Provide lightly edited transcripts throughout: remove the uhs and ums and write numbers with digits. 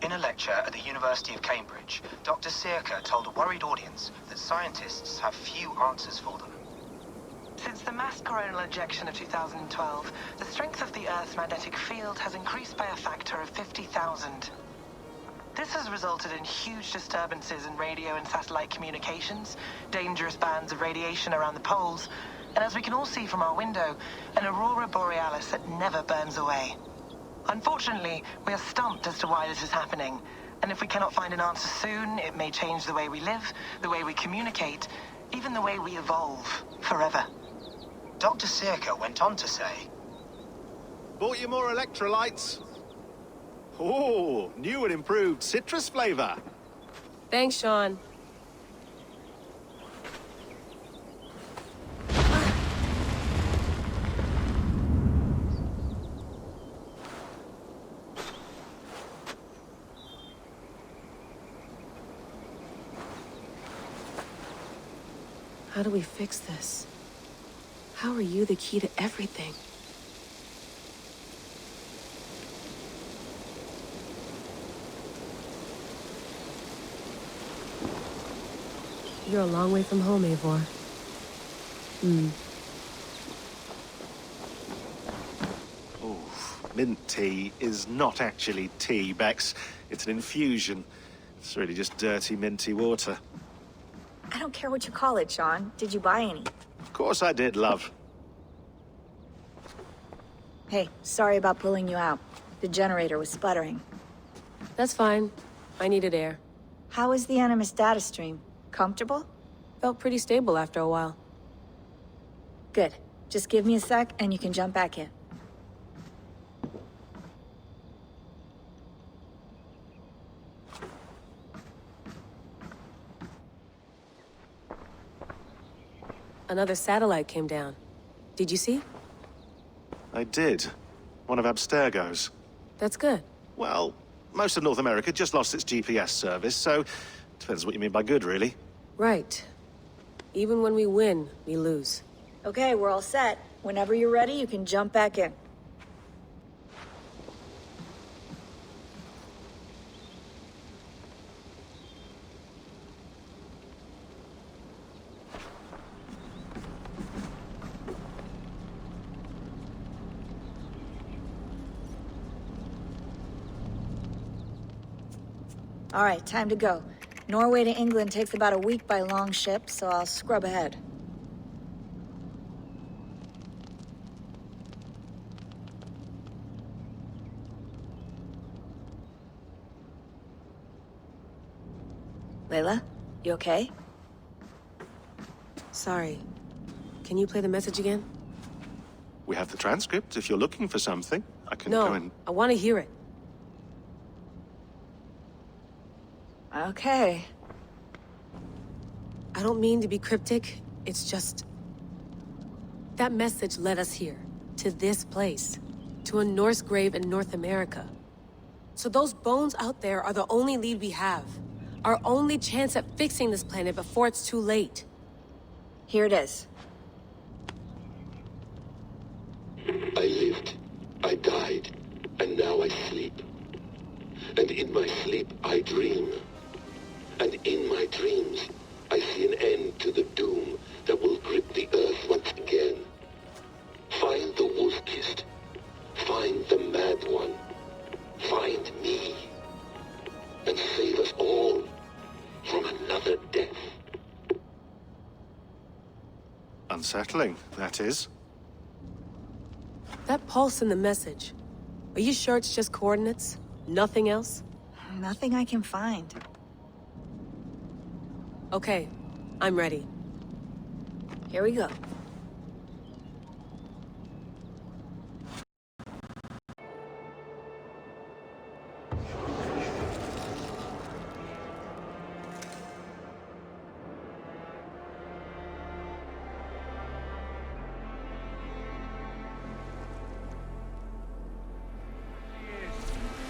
In a lecture at the University of Cambridge, Dr. Sirka told a worried audience that scientists have few answers for them. Since the mass coronal ejection of 2012, the strength of the Earth's magnetic field has increased by a factor of 50,000. This has resulted in huge disturbances in radio and satellite communications, dangerous bands of radiation around the poles, and as we can all see from our window, an aurora borealis that never burns away. Unfortunately, we are stumped as to why this is happening, and if we cannot find an answer soon, it may change the way we live, the way we communicate, even the way we evolve, forever. Dr. Sirka went on to say, Bought you more electrolytes? Oh, new and improved citrus flavor. Thanks, Sean. How do we fix this? How are you the key to everything? You're a long way from home, Eivor. Oh, mint tea is not actually tea, Bex. It's an infusion. It's really just dirty, minty water. I don't care what you call it, Sean. Did you buy any? Of course I did, love. Hey, sorry about pulling you out. The generator was sputtering. That's fine. I needed air. How is the Animus data stream? Comfortable? Felt pretty stable after a while. Good. Just give me a sec and you can jump back in. Another satellite came down. Did you see? I did. One of Abstergo's. That's good. Well, most of North America just lost its GPS service, so depends what you mean by good, really. Right. Even when we win, we lose. Okay, we're all set. Whenever you're ready, you can jump back in. All right, time to go. Norway to England takes about a week by long ship, so I'll scrub ahead. Layla, you okay? Sorry. Can you play the message again? We have the transcript. If you're looking for something, I can go and... No, I want to hear it. Okay. I don't mean to be cryptic. It's just... that message led us here. To this place. To a Norse grave in North America. So those bones out there are the only lead we have. Our only chance at fixing this planet before it's too late. Here it is. I lived, I died, and now I sleep. And in my sleep I dream. And in my dreams, I see an end to the doom that will grip the earth once again. Find the wolf-kissed. Find the mad one. Find me. And save us all from another death. Unsettling, that is. That pulse in the message. Are you sure it's just coordinates? Nothing else? Nothing I can find. Okay, I'm ready. Here we go.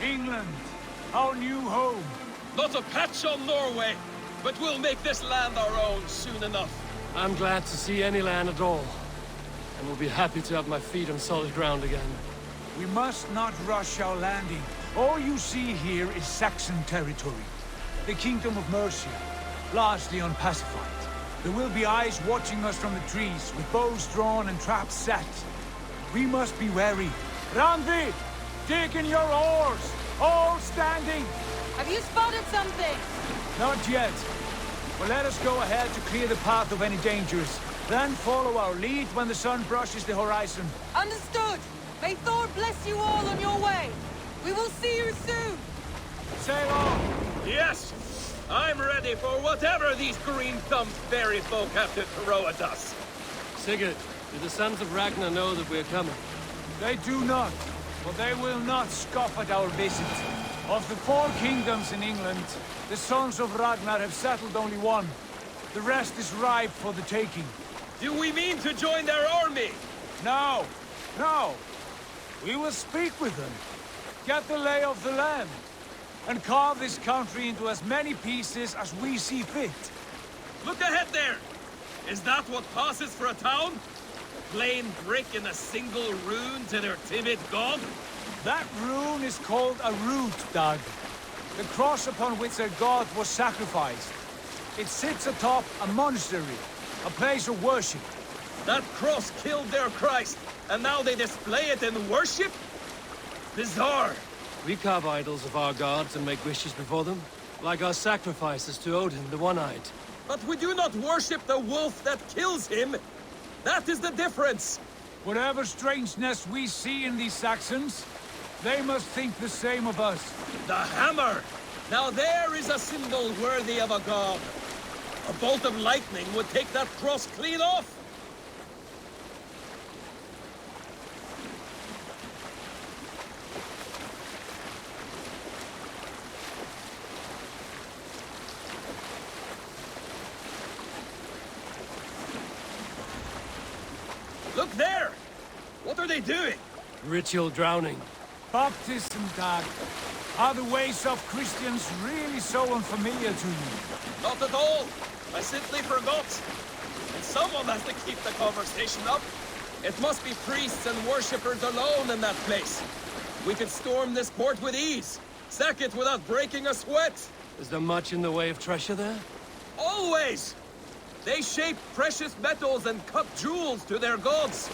England, our new home. Not a patch on Norway, but we'll make this land our own soon enough. I'm glad to see any land at all, and will be happy to have my feet on solid ground again. We must not rush our landing. All you see here is Saxon territory. The Kingdom of Mercia, largely unpacified. There will be eyes watching us from the trees, with bows drawn and traps set. We must be wary. Randvi! Dig in your oars! All standing! Have you spotted something? Not yet. But let us go ahead to clear the path of any dangers. Then follow our lead when the sun brushes the horizon. Understood. May Thor bless you all on your way. We will see you soon. Sail on! Yes! I'm ready for whatever these green-thumbed fairy folk have to throw at us. Sigurd, do the sons of Ragnar know that we're coming? They do not, but they will not scoff at our visit. Of the 4 kingdoms in England, the sons of Ragnar have settled only one. The rest is ripe for the taking. Do we mean to join their army? No, no. We will speak with them, get the lay of the land, and carve this country into as many pieces as we see fit. Look ahead there! Is that what passes for a town? Plain brick in a single rune to their timid god? That rune is called a root, Dag. The cross upon which their god was sacrificed. It sits atop a monastery, a place of worship. That cross killed their Christ, and now they display it in worship? Bizarre. We carve idols of our gods and make wishes before them, like our sacrifices to Odin, the One-Eyed. But we do not worship the wolf that kills him. That is the difference. Whatever strangeness we see in these Saxons, they must think the same of us. The hammer! Now there is a symbol worthy of a god. A bolt of lightning would take that cross clean off. Look there! What are they doing? Ritual drowning. Baptism, Dag. Are the ways of Christians really so unfamiliar to you? Not at all. I simply forgot. And someone has to keep the conversation up. It must be priests and worshippers alone in that place. We could storm this port with ease. Sack it without breaking a sweat. Is there much in the way of treasure there? Always! They shape precious metals and cut jewels to their gods.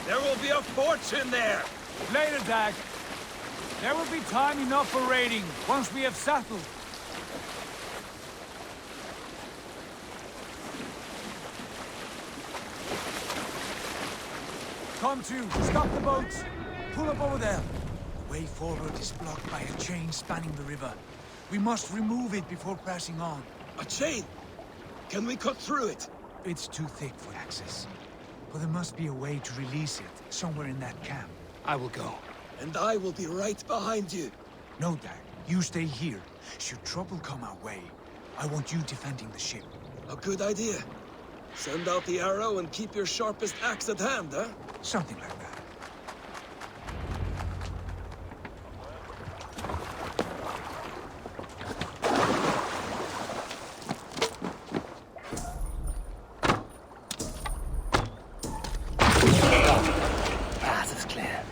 There will be a fortune there. Later, Dag. There will be time enough for raiding, once we have settled. Come to, stop the boats. Pull up over there. The way forward is blocked by a chain spanning the river. We must remove it before pressing on. A chain? Can we cut through it? It's too thick for access. But there must be a way to release it, somewhere in that camp. I will go. And I will be right behind you. No, Dag. You stay here. Should trouble come our way, I want you defending the ship. A good idea. Send out the arrow and keep your sharpest axe at hand, huh? Something like that. Path is clear.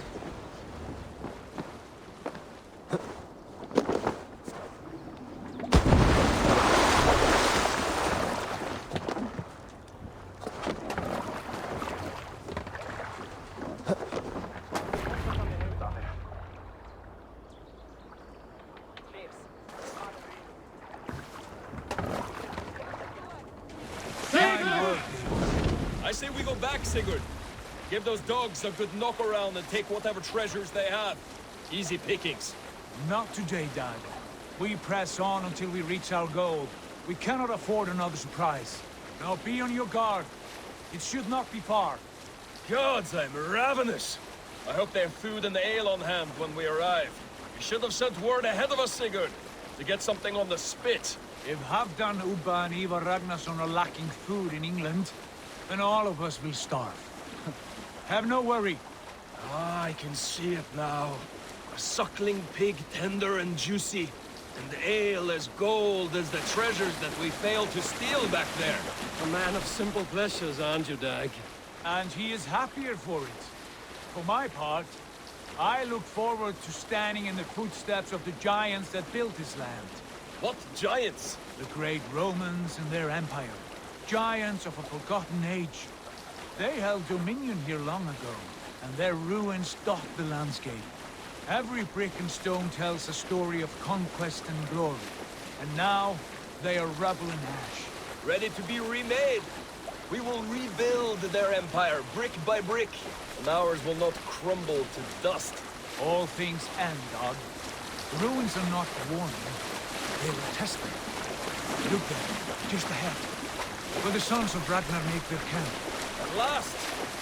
I say we go back, Sigurd. Give those dogs a good knock around and take whatever treasures they have. Easy pickings. Not today, Dag. We press on until we reach our goal. We cannot afford another surprise. Now be on your guard. It should not be far. Gods, I'm ravenous. I hope they have food and ale on hand when we arrive. You should have sent word ahead of us, Sigurd, to get something on the spit. If Halfdan, Ubba, and Ivar Ragnarsson are lacking food in England, then all of us will starve. Have no worry. Ah, I can see it now. A suckling pig, tender and juicy. And ale as gold as the treasures that we failed to steal back there. A man of simple pleasures, aren't you, Dag? And he is happier for it. For my part, I look forward to standing in the footsteps of the giants that built this land. What giants? The great Romans and their empire. Giants of a forgotten age. They held dominion here long ago, and their ruins dot the landscape. Every brick and stone tells a story of conquest and glory. And now, they are rubble and ash. Ready to be remade. We will rebuild their empire brick by brick, and ours will not crumble to dust. All things end, dog. The ruins are not a warning. They are a testament. Look there, just ahead. Where the sons of Ragnar make their camp. At last,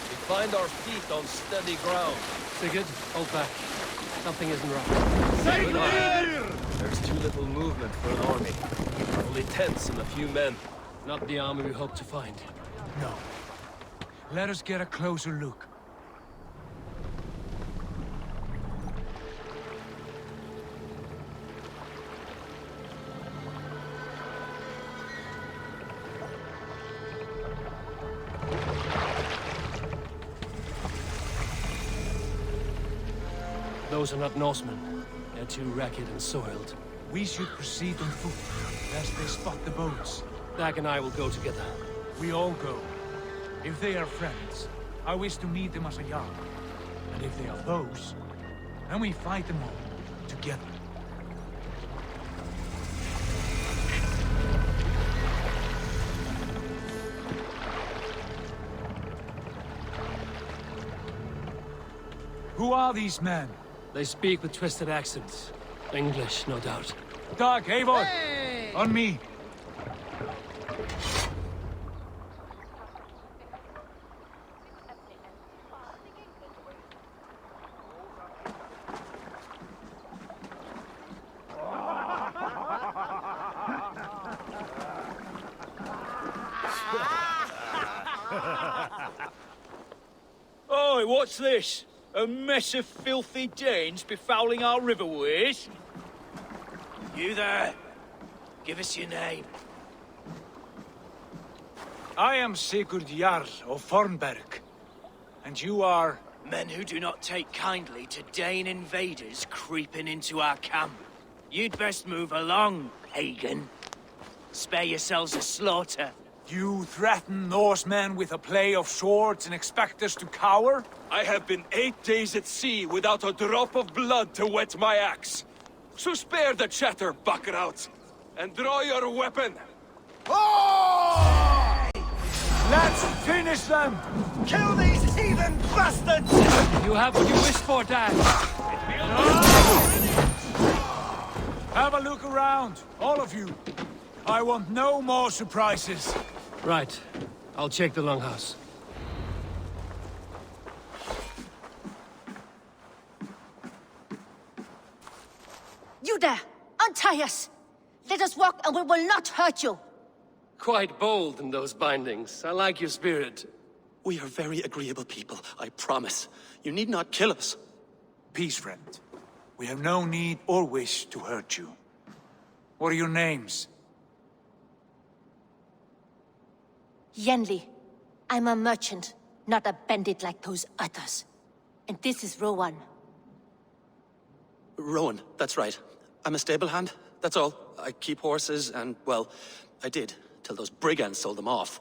we find our feet on steady ground. Sigurd, hold back. Something isn't right. There's too little movement for an army. Only tents and a few men. Not the army we hope to find. No. Let us get a closer look. Those are not Norsemen. They're too ragged and soiled. We should proceed on foot, lest they spot the boats. Dag and I will go together. We all go. If they are friends, I wish to meet them as a Jarl. And if they are foes, then we fight them all, together. Who are these men? They speak with twisted accents. English, no doubt. Dag, Eivor! Hey! On me! Oi, what's this? A mess of filthy Danes befouling our riverways? You there? Give us your name. I am Sigurd Jarl of Fornberg. And you are? Men who do not take kindly to Dane invaders creeping into our camp. You'd best move along, pagan. Spare yourselves a slaughter. You threaten Norsemen with a play of swords and expect us to cower? I have been 8 days at sea without a drop of blood to wet my axe. So spare the chatter, buckerouts, and draw your weapon. Oh! Let's finish them! Kill these heathen bastards! You have what you wished for, Dag. Have a look around, all of you. I want no more surprises. Right. I'll check the longhouse. You there! Untie us! Let us walk and we will not hurt you! Quite bold in those bindings. I like your spirit. We are very agreeable people, I promise. You need not kill us. Peace, friend. We have no need or wish to hurt you. What are your names? Yenli. I'm a merchant, not a bandit like those others. And this is Rowan. Rowan, that's right. I'm a stable hand, that's all. I keep horses and, well, I did, till those brigands sold them off.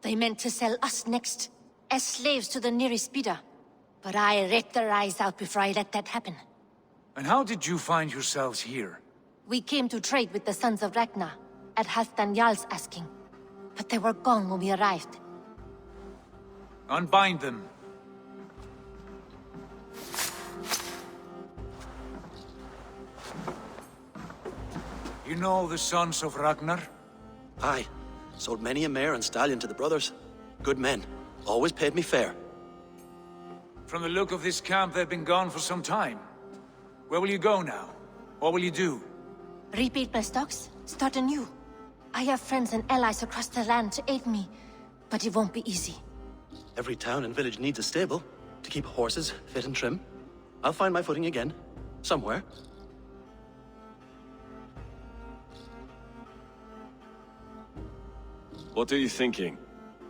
They meant to sell us next, as slaves to the nearest bidder. But I ripped their eyes out before I let that happen. And how did you find yourselves here? We came to trade with the Sons of Ragnar, at Halfdan Jarl's asking. But they were gone when we arrived. Unbind them. You know the Sons of Ragnar? Aye. Sold many a mare and stallion to the brothers. Good men. Always paid me fair. From the look of this camp, they've been gone for some time. Where will you go now? What will you do? Rebuild my stocks, start anew. I have friends and allies across the land to aid me, but it won't be easy. Every town and village needs a stable to keep horses fit and trim. I'll find my footing again. Somewhere. What are you thinking?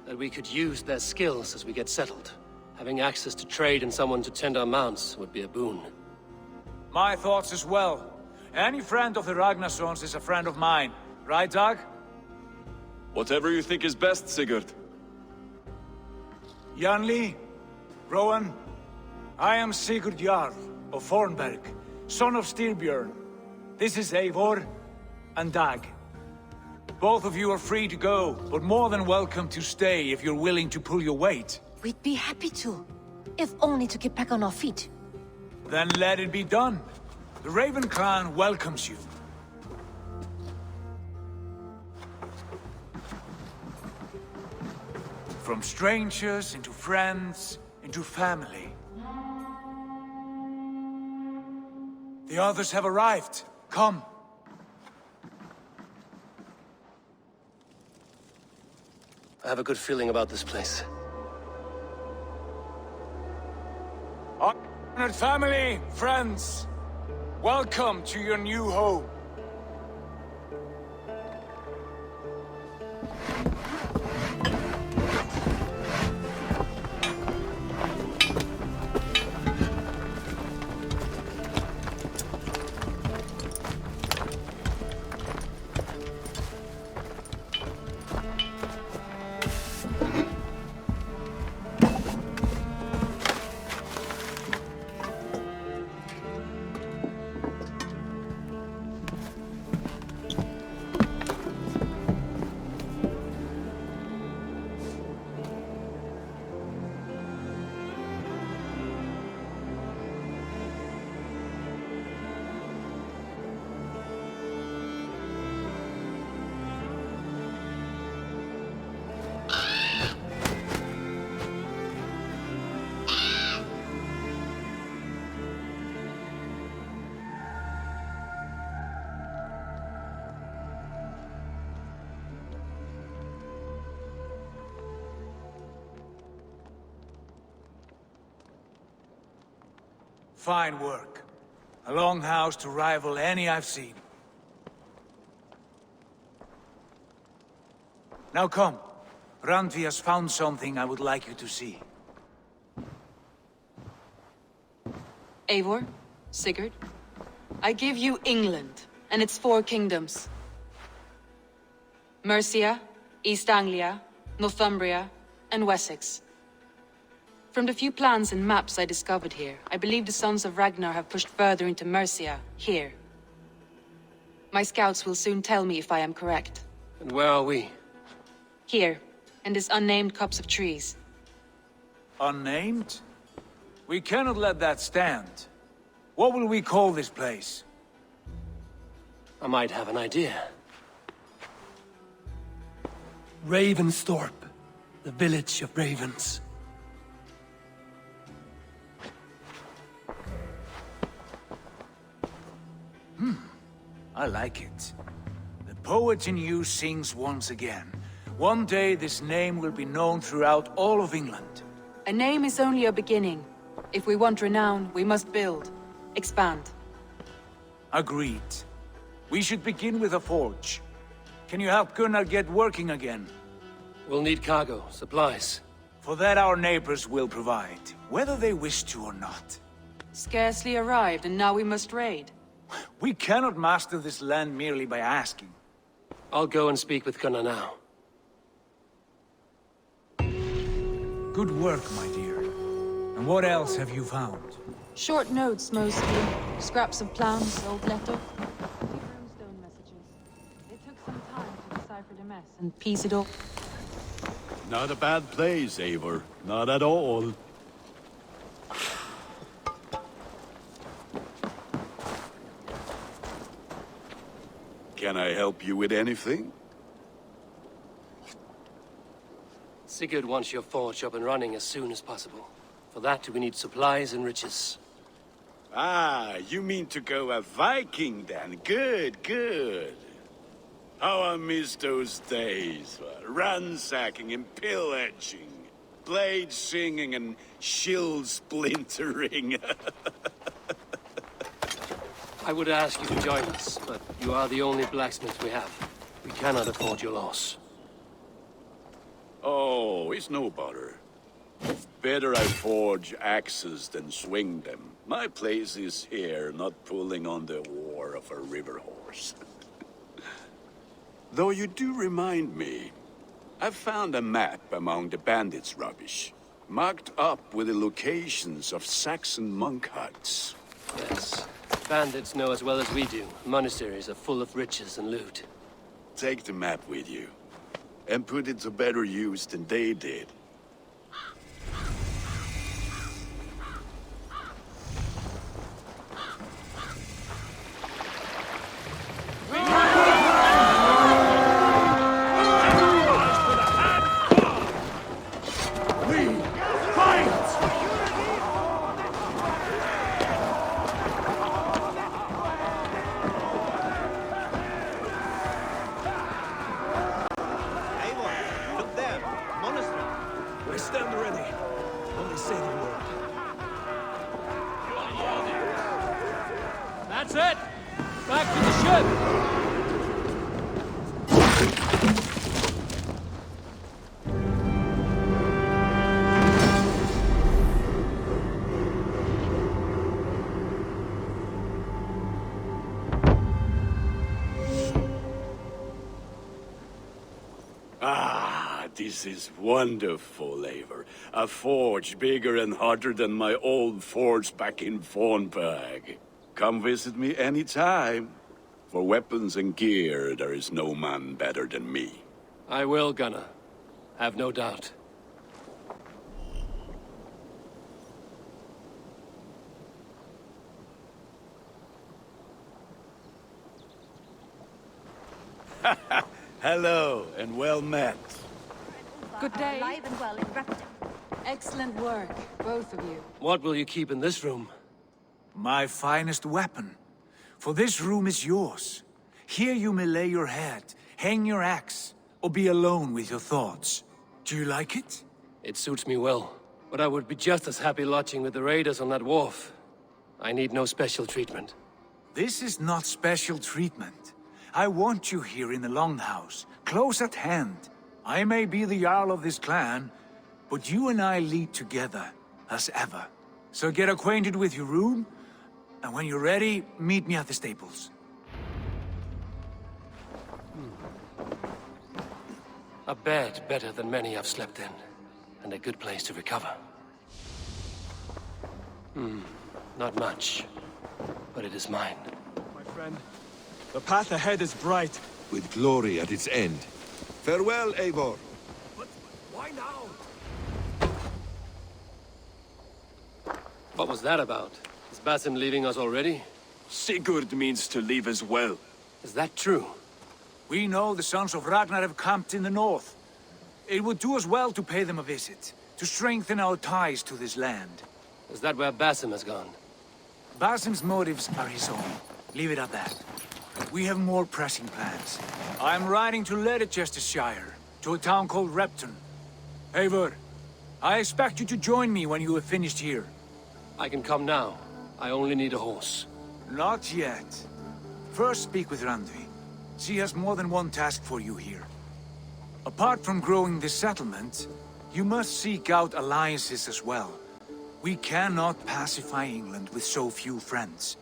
That we could use their skills as we get settled. Having access to trade and someone to tend our mounts would be a boon. My thoughts as well. Any friend of the Ragnarsons is a friend of mine. Right, Dag? Whatever you think is best, Sigurd. Janli, Rowan, I am Sigurd Jarl of Fornberg, son of Styrbjörn. This is Eivor and Dag. Both of you are free to go, but more than welcome to stay if you're willing to pull your weight. We'd be happy to, if only to get back on our feet. Then let it be done. The Raven clan welcomes you. From strangers into friends, into family. The others have arrived. Come. I have a good feeling about this place. Honored family, friends, welcome to your new home. Fine work. A longhouse to rival any I've seen. Now come. Randvi has found something I would like you to see. Eivor, Sigurd, I give you England and its 4 kingdoms. Mercia, East Anglia, Northumbria, and Wessex. From the few plans and maps I discovered here, I believe the Sons of Ragnar have pushed further into Mercia, here. My scouts will soon tell me if I am correct. And where are we? Here, in this unnamed copse of trees. Unnamed? We cannot let that stand. What will we call this place? I might have an idea. Ravensthorpe, the village of ravens. I like it. The poet in you sings once again. One day this name will be known throughout all of England. A name is only a beginning. If we want renown, we must build. Expand. Agreed. We should begin with a forge. Can you help Gunnar get working again? We'll need cargo, supplies. For that our neighbors will provide, whether they wish to or not. Scarcely arrived, and now we must raid. We cannot master this land merely by asking. I'll go and speak with Gunnar now. Good work, my dear. And what else have you found? Short notes, mostly. Scraps of plans, old letters. A few runestone messages. It took some time to decipher the mess and piece it all. Not a bad place, Eivor. Not at all. Can I help you with anything? Sigurd wants your forge up and running as soon as possible. For that, we need supplies and riches. Ah, you mean to go a Viking then? Good, good. How I miss those days. Ransacking and pillaging. Blade singing and shield splintering. I would ask you to join us, but you are the only blacksmith we have. We cannot afford your loss. Oh, it's no bother. Better I forge axes than swing them. My place is here, not pulling on the war of a river horse. Though you do remind me, I found a map among the bandits' rubbish, marked up with the locations of Saxon monk huts. Yes. Bandits know as well as we do. Monasteries are full of riches and loot. Take the map with you, and put it to better use than they did. That's it! Back to the ship! Ah, this is wonderful, Eivor. A forge bigger and hotter than my old forge back in Fornberg. Come visit me anytime. For weapons and gear, there is no man better than me. I will, Gunnar. Have no doubt. Hello, and well met. Good day. Alive and well in Repton. Excellent work, both of you. What will you keep in this room? My finest weapon. For this room is yours. Here you may lay your head, hang your axe, or be alone with your thoughts. Do you like it? It suits me well, but I would be just as happy lodging with the raiders on that wharf. I need no special treatment. This is not special treatment. I want you here in the Longhouse, close at hand. I may be the Jarl of this clan, but you and I lead together, as ever. So get acquainted with your room, and when you're ready, meet me at the stables. A bed better than many I've slept in, and a good place to recover. Not much, but it is mine. My friend, the path ahead is bright. With glory at its end. Farewell, Eivor. But why now? What was that about? Is Basim leaving us already? Sigurd means to leave as well. Is that true? We know the sons of Ragnar have camped in the north. It would do us well to pay them a visit, to strengthen our ties to this land. Is that where Basim has gone? Basim's motives are his own. Leave it at that. We have more pressing plans. I'm riding to Leicestershire, to a town called Repton. Eivor, I expect you to join me when you have finished here. I can come now. I only need a horse. Not yet. First speak with Randvi. She has more than one task for you here. Apart from growing this settlement, you must seek out alliances as well. We cannot pacify England with so few friends.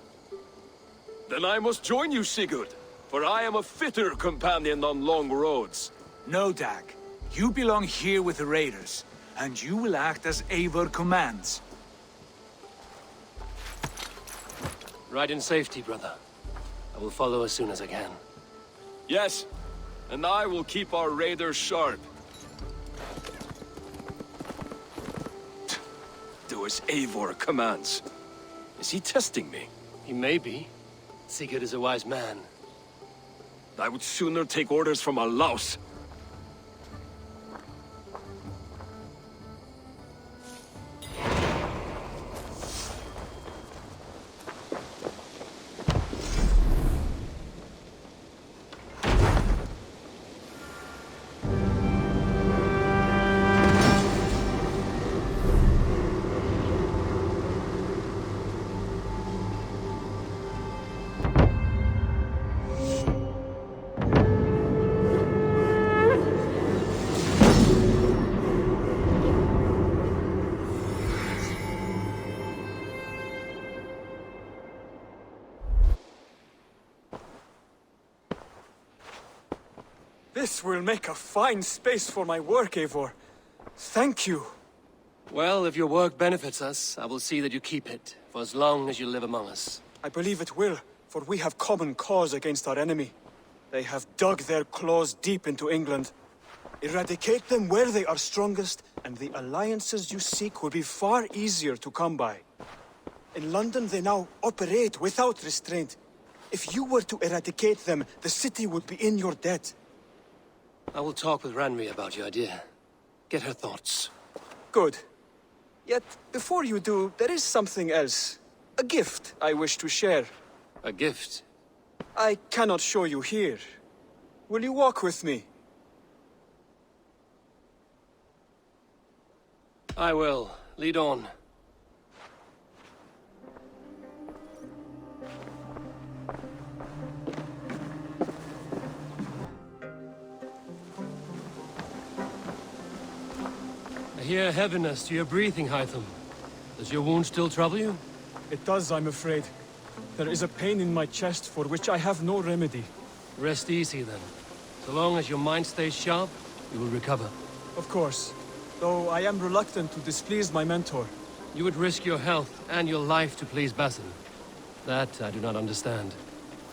Then I must join you, Sigurd, for I am a fitter companion on long roads. No, Dag. You belong here with the raiders, and you will act as Eivor commands. Ride in safety, brother. I will follow as soon as I can. Yes, and I will keep our raiders sharp. Do as Eivor commands. Is he testing me? He may be. Sigurd is a wise man. I would sooner take orders from a louse. This will make a fine space for my work, Eivor. Thank you. Well, if your work benefits us, I will see that you keep it, for as long as you live among us. I believe it will, for we have common cause against our enemy. They have dug their claws deep into England. Eradicate them where they are strongest, and the alliances you seek will be far easier to come by. In London, they now operate without restraint. If you were to eradicate them, the city would be in your debt. I will talk with Ranri about your idea. Get her thoughts. Good. Yet, before you do, there is something else. A gift I wish to share. A gift? I cannot show you here. Will you walk with me? I will. Lead on. I hear heaviness to your breathing, Hytham. Does your wound still trouble you? It does, I'm afraid. There is a pain in my chest for which I have no remedy. Rest easy, then. So long as your mind stays sharp, you will recover. Of course. Though I am reluctant to displease my mentor. You would risk your health and your life to please Basin. That I do not understand.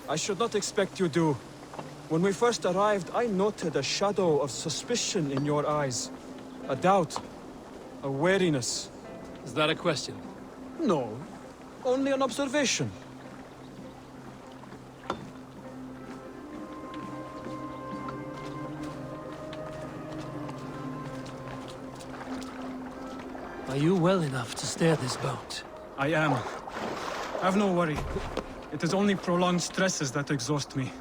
I should not expect you do. When we first arrived, I noted a shadow of suspicion in your eyes. A doubt. A wariness. Is that a question? No. Only an observation. Are you well enough to steer this boat? I am. Have no worry. It is only prolonged stresses that exhaust me.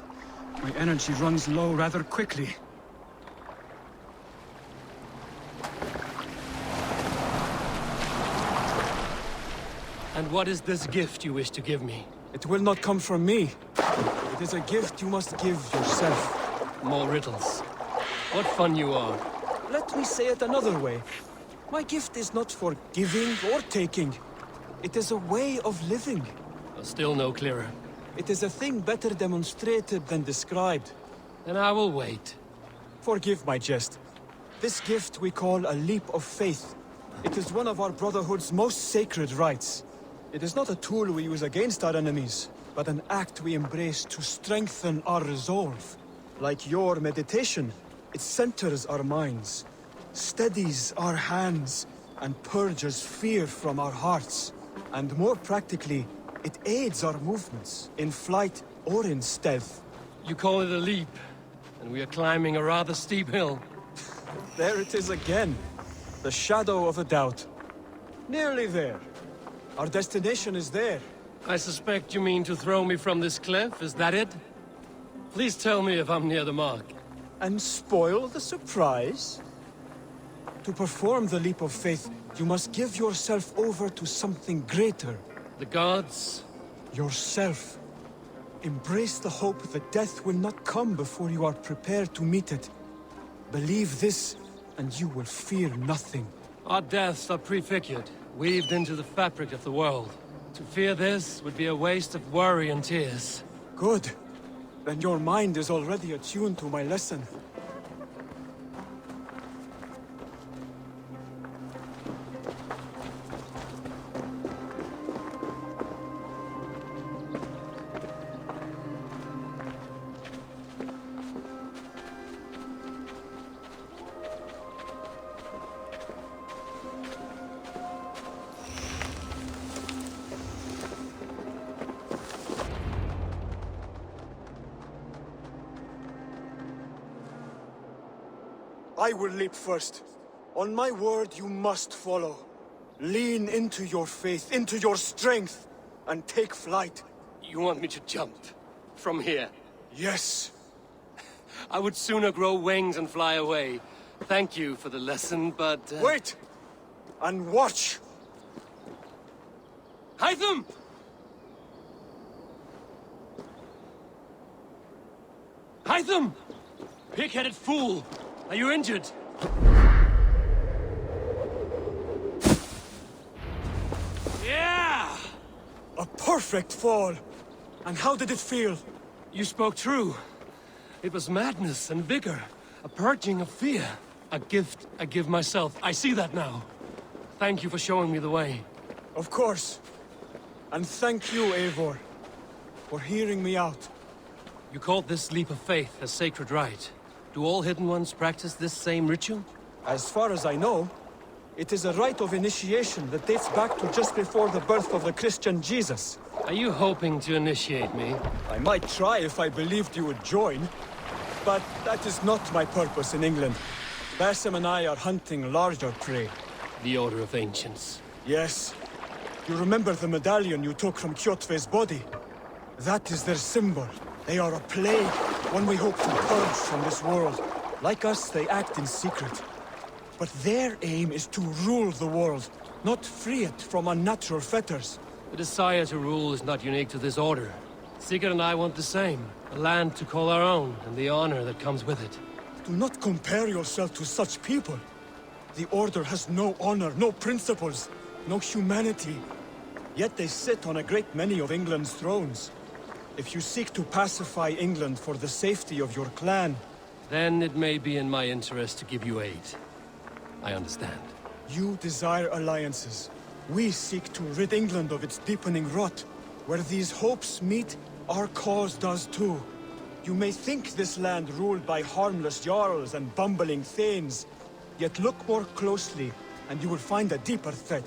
My energy runs low rather quickly. And what is this gift you wish to give me? It will not come from me. It is a gift you must give yourself. More riddles. What fun you are. Let me say it another way. My gift is not for giving or taking. It is a way of living. Still no clearer. It is a thing better demonstrated than described. Then I will wait. Forgive my jest. This gift we call a leap of faith. It is one of our Brotherhood's most sacred rites. It is not a tool we use against our enemies, but an act we embrace to strengthen our resolve. Like your meditation, it centers our minds, steadies our hands, and purges fear from our hearts. And more practically, it aids our movements, in flight or in stealth. You call it a leap, and we are climbing a rather steep hill. There it is again. The shadow of a doubt. Nearly there. Our destination is there. I suspect you mean to throw me from this cliff, is that it? Please tell me if I'm near the mark. And spoil the surprise? To perform the leap of faith, you must give yourself over to something greater. The gods? Yourself. Embrace the hope that death will not come before you are prepared to meet it. Believe this, and you will fear nothing. Our deaths are prefigured, weaved into the fabric of the world. To fear this would be a waste of worry and tears. Good. Then your mind is already attuned to my lesson. I will leap first. On my word, you must follow. Lean into your faith, into your strength, and take flight. You want me to jump? From here? Yes. I would sooner grow wings and fly away. Thank you for the lesson, but... Wait! And watch! Hytham! Hytham! Pig-headed fool! Are you injured? Yeah! A perfect fall! And how did it feel? You spoke true. It was madness and vigor. A purging of fear. A gift I give myself. I see that now. Thank you for showing me the way. Of course. And thank you, Eivor, for hearing me out. You called this leap of faith a sacred rite. Do all Hidden Ones practice this same ritual? As far as I know, it is a rite of initiation that dates back to just before the birth of the Christian Jesus. Are you hoping to initiate me? I might try if I believed you would join, but that is not my purpose in England. Basim and I are hunting larger prey. The Order of Ancients. Yes. You remember the medallion you took from Kjotve's body? That is their symbol. They are a plague, one we hope to purge from this world. Like us, they act in secret. But their aim is to rule the world, not free it from unnatural fetters. The desire to rule is not unique to this order. Sigurd and I want the same. A land to call our own, and the honor that comes with it. Do not compare yourself to such people. The Order has no honor, no principles, no humanity. Yet they sit on a great many of England's thrones. If you seek to pacify England for the safety of your clan... Then it may be in my interest to give you aid. I understand. You desire alliances. We seek to rid England of its deepening rot. Where these hopes meet, our cause does too. You may think this land ruled by harmless jarls and bumbling thanes. Yet look more closely, and you will find a deeper threat.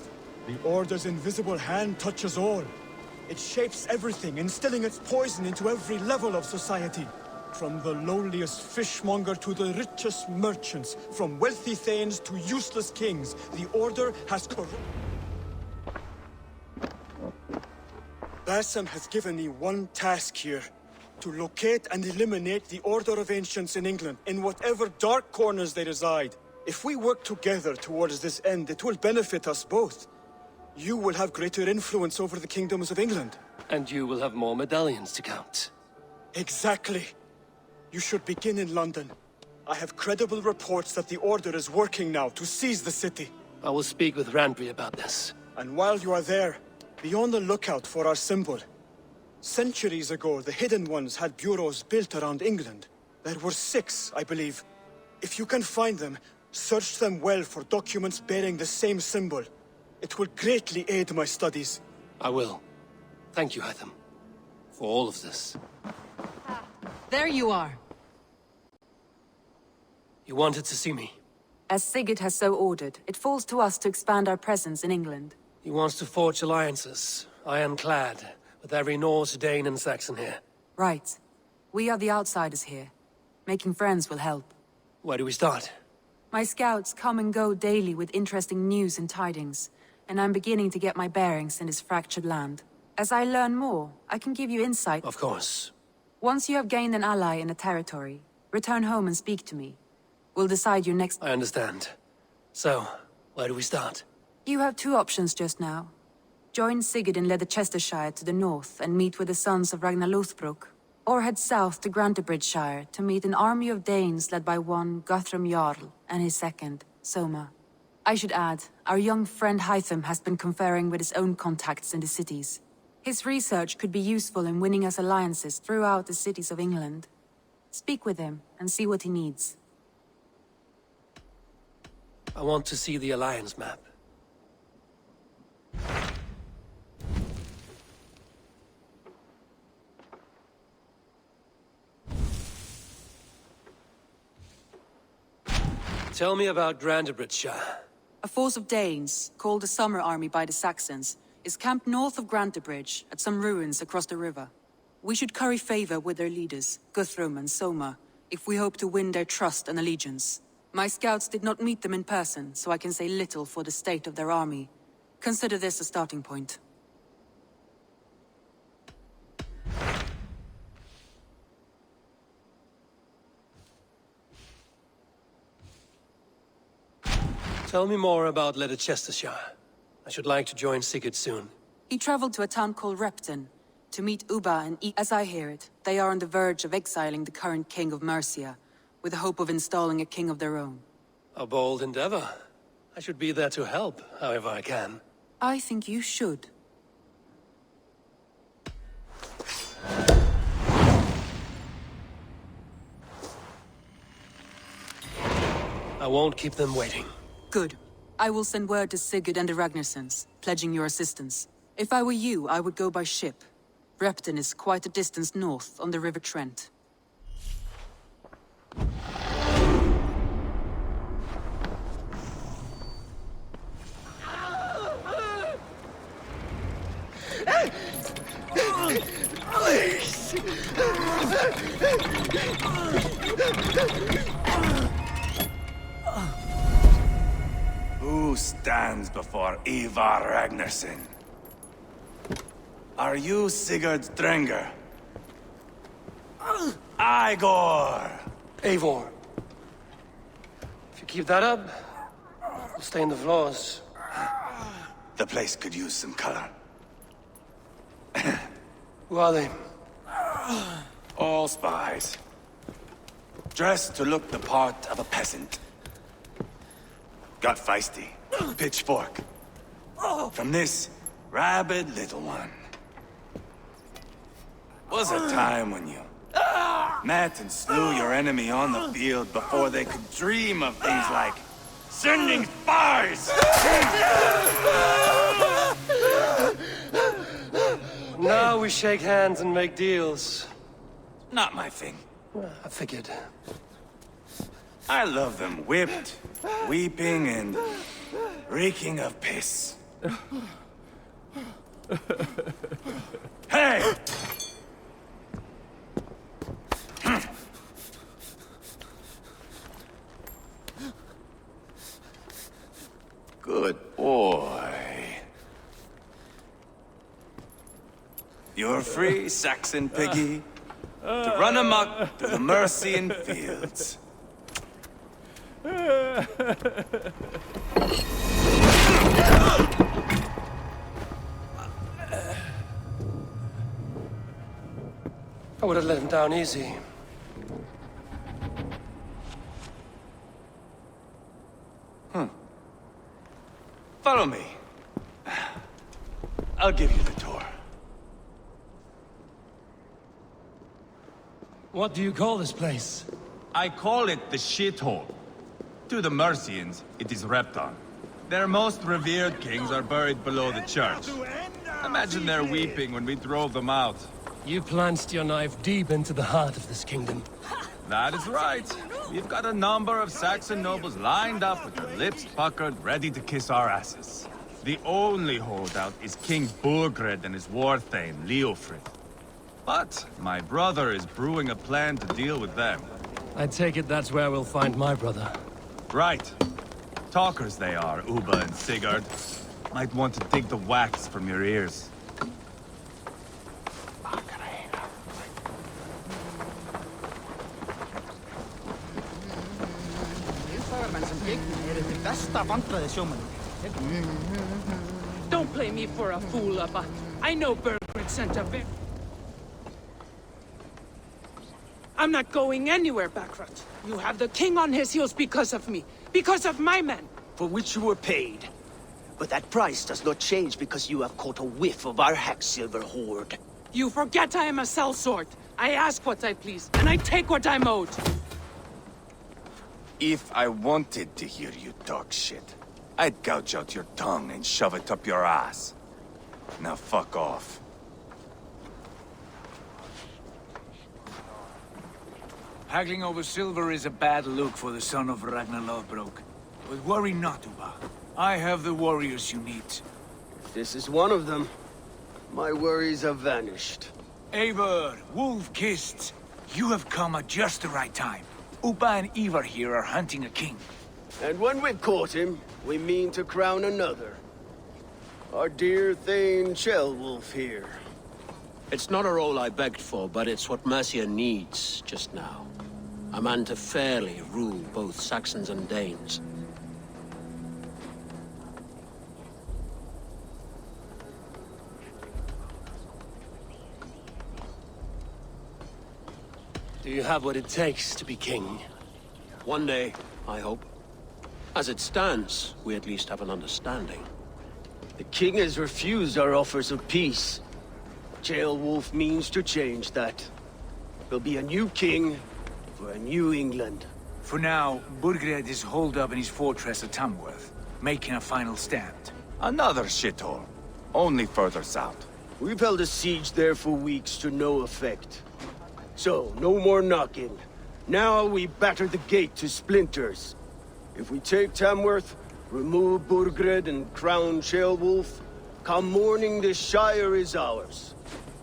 The Order's invisible hand touches all. It shapes everything, instilling its poison into every level of society. From the lowliest fishmonger to the richest merchants, from wealthy thanes to useless kings, the Order has Basim has given me one task here. To locate and eliminate the Order of Ancients in England, in whatever dark corners they reside. If we work together towards this end, it will benefit us both. You will have greater influence over the kingdoms of England. And you will have more medallions to count. Exactly. You should begin in London. I have credible reports that the Order is working now to seize the city. I will speak with Randvi about this. And while you are there, be on the lookout for our symbol. Centuries ago, the Hidden Ones had bureaus built around England. There were 6, I believe. If you can find them, search them well for documents bearing the same symbol. It will greatly aid my studies. I will. Thank you, Hytham, for all of this. There you are. You wanted to see me? As Sigurd has so ordered, it falls to us to expand our presence in England. He wants to forge alliances, ironclad, with every Norse, Dane, and Saxon here. Right. We are the outsiders here. Making friends will help. Where do we start? My scouts come and go daily with interesting news and tidings, and I'm beginning to get my bearings in this fractured land. As I learn more, I can give you insight. Of course. Once you have gained an ally in a territory, return home and speak to me. We'll decide your next... I understand. So, where do we start? You have 2 options just now. Join Sigurd in Leicestershire to the north and meet with the sons of Ragnar Lothbrok, or head south to Grantebridgeshire to meet an army of Danes led by one Guthrum Jarl and his second, Soma. I should add, our young friend Hytham has been conferring with his own contacts in the cities. His research could be useful in winning us alliances throughout the cities of England. Speak with him and see what he needs. I want to see the alliance map. Tell me about Grantebridgeshire. A force of Danes, called the Summer Army by the Saxons, is camped north of Grantebridge at some ruins across the river. We should curry favor with their leaders, Guthrum and Soma, if we hope to win their trust and allegiance. My scouts did not meet them in person, so I can say little for the state of their army. Consider this a starting point. Tell me more about Leicestershire. I should like to join Sigurd soon. He traveled to a town called Repton to meet Uba and As I hear it, they are on the verge of exiling the current king of Mercia, with the hope of installing a king of their own. A bold endeavor. I should be there to help, however I can. I think you should. I won't keep them waiting. Good. I will send word to Sigurd and the Ragnarsons, pledging your assistance. If I were you, I would go by ship. Repton is quite a distance north on the River Trent. Please! Who stands before Ivar Ragnarsson? Are you Sigurd Drenger? Igor! Eivor. If you keep that up, we'll stain the floors. The place could use some color. Who are they? All spies. Dressed to look the part of a peasant. Got feisty. Pitchfork. From this rabid little one. Was a time when you met and slew your enemy on the field before they could dream of things like sending spies! Now we shake hands and make deals. Not my thing. I figured. I love them whipped, weeping, and reeking of piss. Hey! Good boy. You're free, Saxon piggy, to run amok through the Mercian fields. I would have let him down easy. Follow me. I'll give you the tour. What do you call this place? I call it the shithole. To the Mercians, it is Repton. Their most revered kings are buried below the church. Imagine their weeping when we drove them out. You plunged your knife deep into the heart of this kingdom. That is right. We've got a number of Saxon nobles lined up with their lips puckered, ready to kiss our asses. The only holdout is King Burgred and his war thane, Leofrid. But my brother is brewing a plan to deal with them. I take it that's where we'll find my brother. Right. Talkers they are, Uba and Sigurd. Might want to dig the wax from your ears. Don't play me for a fool, Abba. I know Burgred sent a bit. I'm not going anywhere, Backrot. You have the king on his heels because of me. Because of my men. For which you were paid. But that price does not change because you have caught a whiff of our Hacksilver hoard. You forget I am a sellsword. I ask what I please, and I take what I'm owed. If I wanted to hear you talk shit, I'd gouge out your tongue and shove it up your ass. Now fuck off. Haggling over silver is a bad look for the son of Ragnar Lothbrok. But worry not, Uba. I have the warriors you need. This is one of them. My worries have vanished. Eivor, Wolf-Kissed, you have come at just the right time. Uba and Ivar here are hunting a king. And when we've caught him, we mean to crown another. Our dear Thane Chelwolf here. It's not a role I begged for, but it's what Mercia needs just now. A man to fairly rule both Saxons and Danes. Do you have what it takes to be king? One day, I hope. As it stands, we at least have an understanding. The king has refused our offers of peace. Chelwolf means to change that. There'll be a new king for a new England. For now, Burgred is holed up in his fortress at Tamworth, making a final stand. Another shithole. Only further south. We've held a siege there for weeks to no effect. So, no more knocking. Now we batter the gate to splinters. If we take Tamworth, remove Burgred and crown Ceolwulf, come morning the Shire is ours.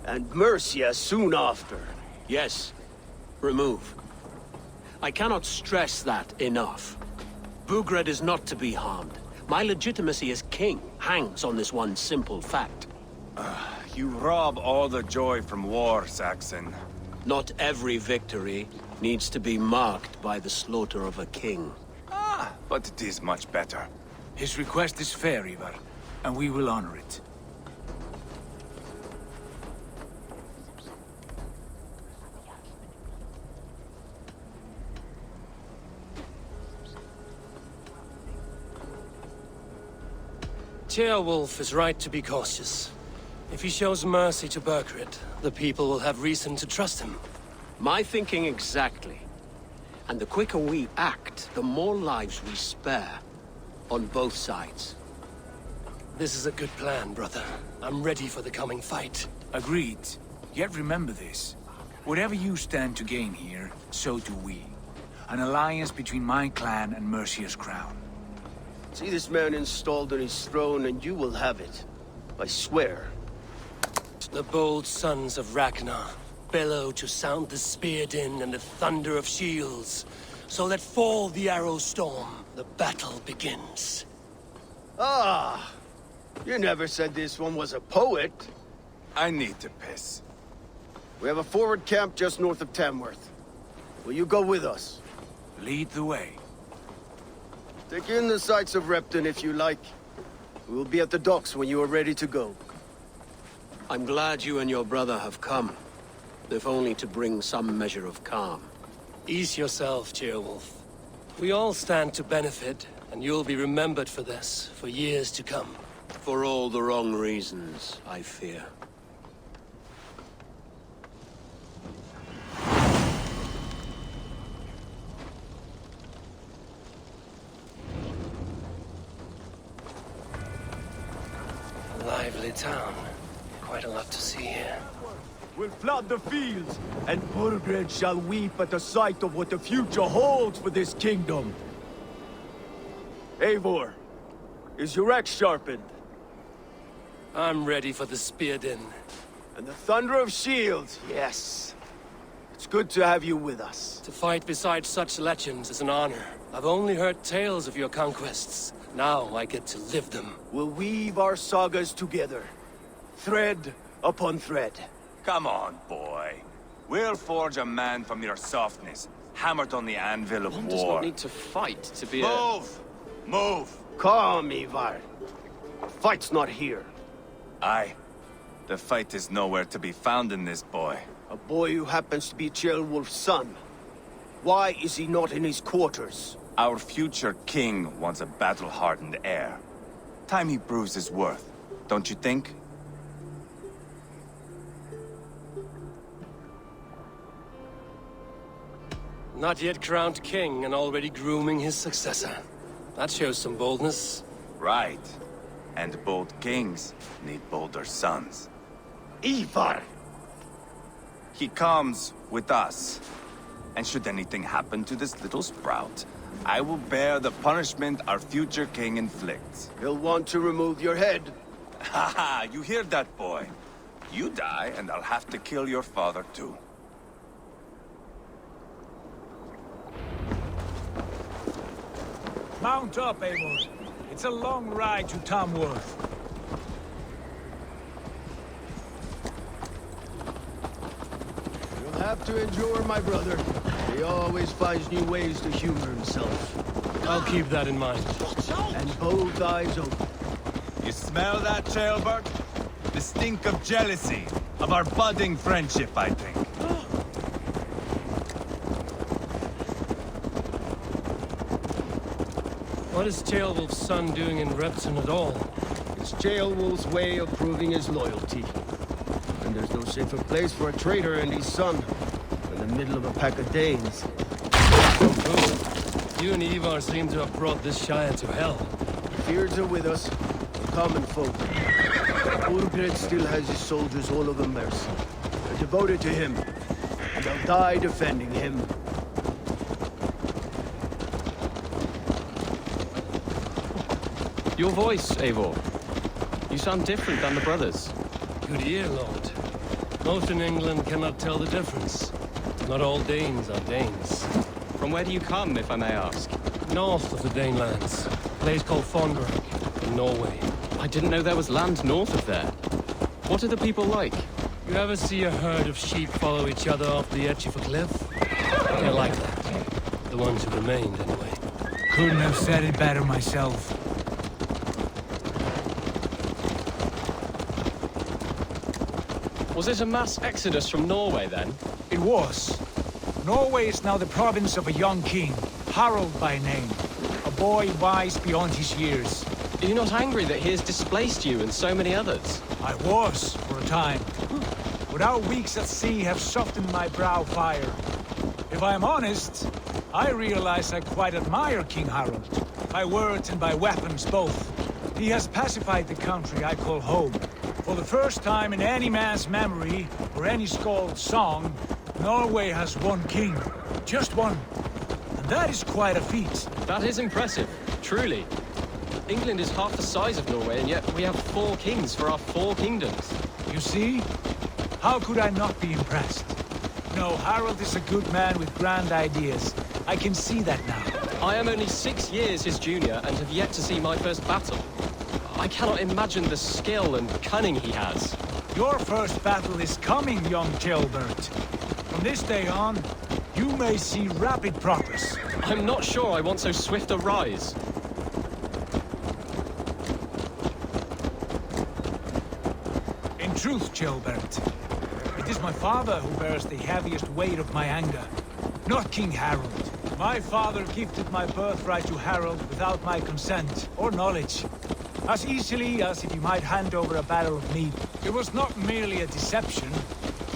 And Mercia soon after. Yes. Remove. I cannot stress that enough. Burgred is not to be harmed. My legitimacy as king hangs on this one simple fact. You rob all the joy from war, Saxon. Not every victory needs to be marked by the slaughter of a king. But it is much better. His request is fair, Ivar, and we will honor it. Ceolwulf is right to be cautious. If he shows mercy to Burgred, the people will have reason to trust him. My thinking exactly. And the quicker we act, the more lives we spare. On both sides. This is a good plan, brother. I'm ready for the coming fight. Agreed. Yet remember this. Whatever you stand to gain here, so do we. An alliance between my clan and Mercia's crown. See this man installed on his throne and you will have it. I swear. The bold sons of Ragnar bellow to sound the spear din and the thunder of shields. So let fall the arrow storm. The battle begins. Ah! You never said this one was a poet. I need to piss. We have a forward camp just north of Tamworth. Will you go with us? Lead the way. Take in the sights of Repton if you like. We will be at the docks when you are ready to go. I'm glad you and your brother have come. If only to bring some measure of calm. Ease yourself, Ceolwulf. We all stand to benefit, and you'll be remembered for this, for years to come. For all the wrong reasons, I fear. A lively town. Quite a lot to see here. We'll flood the fields, and Burgred shall weep at the sight of what the future holds for this kingdom. Eivor, is your axe sharpened? I'm ready for the spear din. And the thunder of shields, yes. It's good to have you with us. To fight beside such legends is an honor. I've only heard tales of your conquests. Now I get to live them. We'll weave our sagas together. Thread upon thread. Come on, boy. We'll forge a man from your softness, hammered on the anvil of war. One does not need to fight to be Move! Move! Calm, Ivar. The fight's not here. Aye. The fight is nowhere to be found in this boy. A boy who happens to be Ceolwulf's son. Why is he not in his quarters? Our future king wants a battle-hardened heir. Time he proves his worth, don't you think? Not yet crowned king and already grooming his successor. That shows some boldness. Right. And bold kings need bolder sons. Ivar! He comes with us. And should anything happen to this little sprout, I will bear the punishment our future king inflicts. He'll want to remove your head. Haha, you hear that, boy? You die, and I'll have to kill your father, too. Mount up, Eivor. It's a long ride to Tamworth. You'll have to endure, my brother. He always finds new ways to humor himself. I'll keep that in mind. And both eyes open. You smell that, Ceolbert? The stink of jealousy, of our budding friendship, I think. What is Ceolwulf's son doing in Repton at all? It's Ceolwulf's way of proving his loyalty. And there's no safer place for a traitor and his son than the middle of a pack of Danes. You and Ivar seem to have brought this Shire to hell. Fears are with us, common folk. Burgred still has his soldiers all over Mercia. They're devoted to him, and they'll die defending him. Your voice, Eivor. You sound different than the brothers. Good ear, Lord. Most in England cannot tell the difference. Not all Danes are Danes. From where do you come, if I may ask? North of the Danelands. A place called Fonberg, in Norway. I didn't know there was land north of there. What are the people like? You ever see a herd of sheep follow each other off the edge of a cliff? They're like that. The ones who remained, anyway. Couldn't have said it better myself. Was it a mass exodus from Norway, then? It was. Norway is now the province of a young king, Harald by name. A boy wise beyond his years. Are you not angry that he has displaced you and so many others? I was, for a time. But our weeks at sea have softened my brow fire. If I am honest, I realize I quite admire King Harald. By words and by weapons both. He has pacified the country I call home. For the first time in any man's memory, or any skald's song, Norway has one king. Just one. And that is quite a feat. That is impressive, truly. England is half the size of Norway, and yet we have 4 kings for our 4 kingdoms. You see? How could I not be impressed? No, Harald is a good man with grand ideas. I can see that now. I am only 6 years his junior and have yet to see my first battle. I cannot imagine the skill and cunning he has. Your first battle is coming, young Gilbert. From this day on, you may see rapid progress. I'm not sure I want so swift a rise. In truth, Gilbert, it is my father who bears the heaviest weight of my anger, not King Harald. My father gifted my birthright to Harald without my consent or knowledge. As easily as if he might hand over a barrel of meat. It was not merely a deception,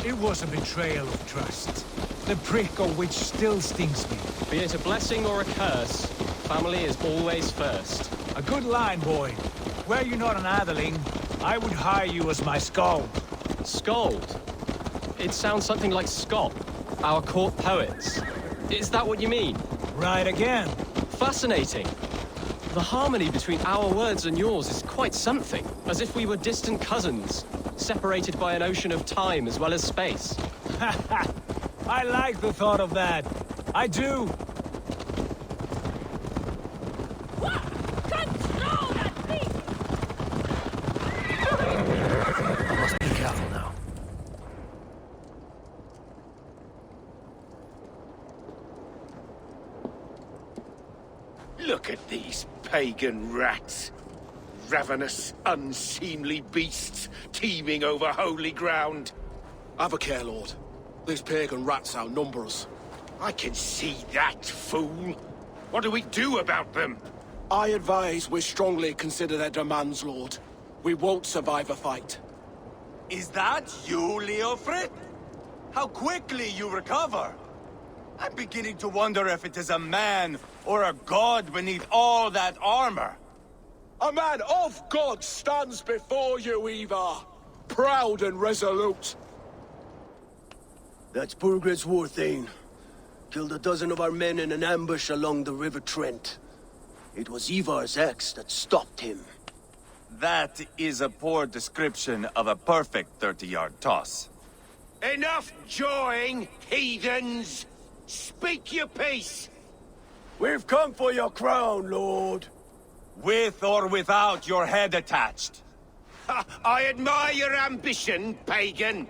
it was a betrayal of trust. The prick of which still stings me. Be it a blessing or a curse, family is always first. A good line, boy. Were you not an Atheling, I would hire you as my skald. Skald? It sounds something like Scott, our court poets. Is that what you mean? Right again. Fascinating. The harmony between our words and yours is quite something. As if we were distant cousins, separated by an ocean of time as well as space. I like the thought of that. I do. I must be careful now. Look at these pagan rats. Ravenous, unseemly beasts teeming over holy ground. Have a care, Lord. These pagan rats outnumber us. I can see that, fool. What do we do about them? I advise we strongly consider their demands, Lord. We won't survive a fight. Is that you, Leofrid? How quickly you recover! I'm beginning to wonder if it is a man or a god beneath all that armor. A man of God stands before you, Ivar. Proud and resolute. That's Burgred's war thane. Killed a dozen of our men in an ambush along the River Trent. It was Ivar's axe that stopped him. That is a poor description of a perfect 30-yard toss. Enough jawing, heathens! Speak your piece! We've come for your crown, Lord. With or without your head attached. I admire your ambition, pagan.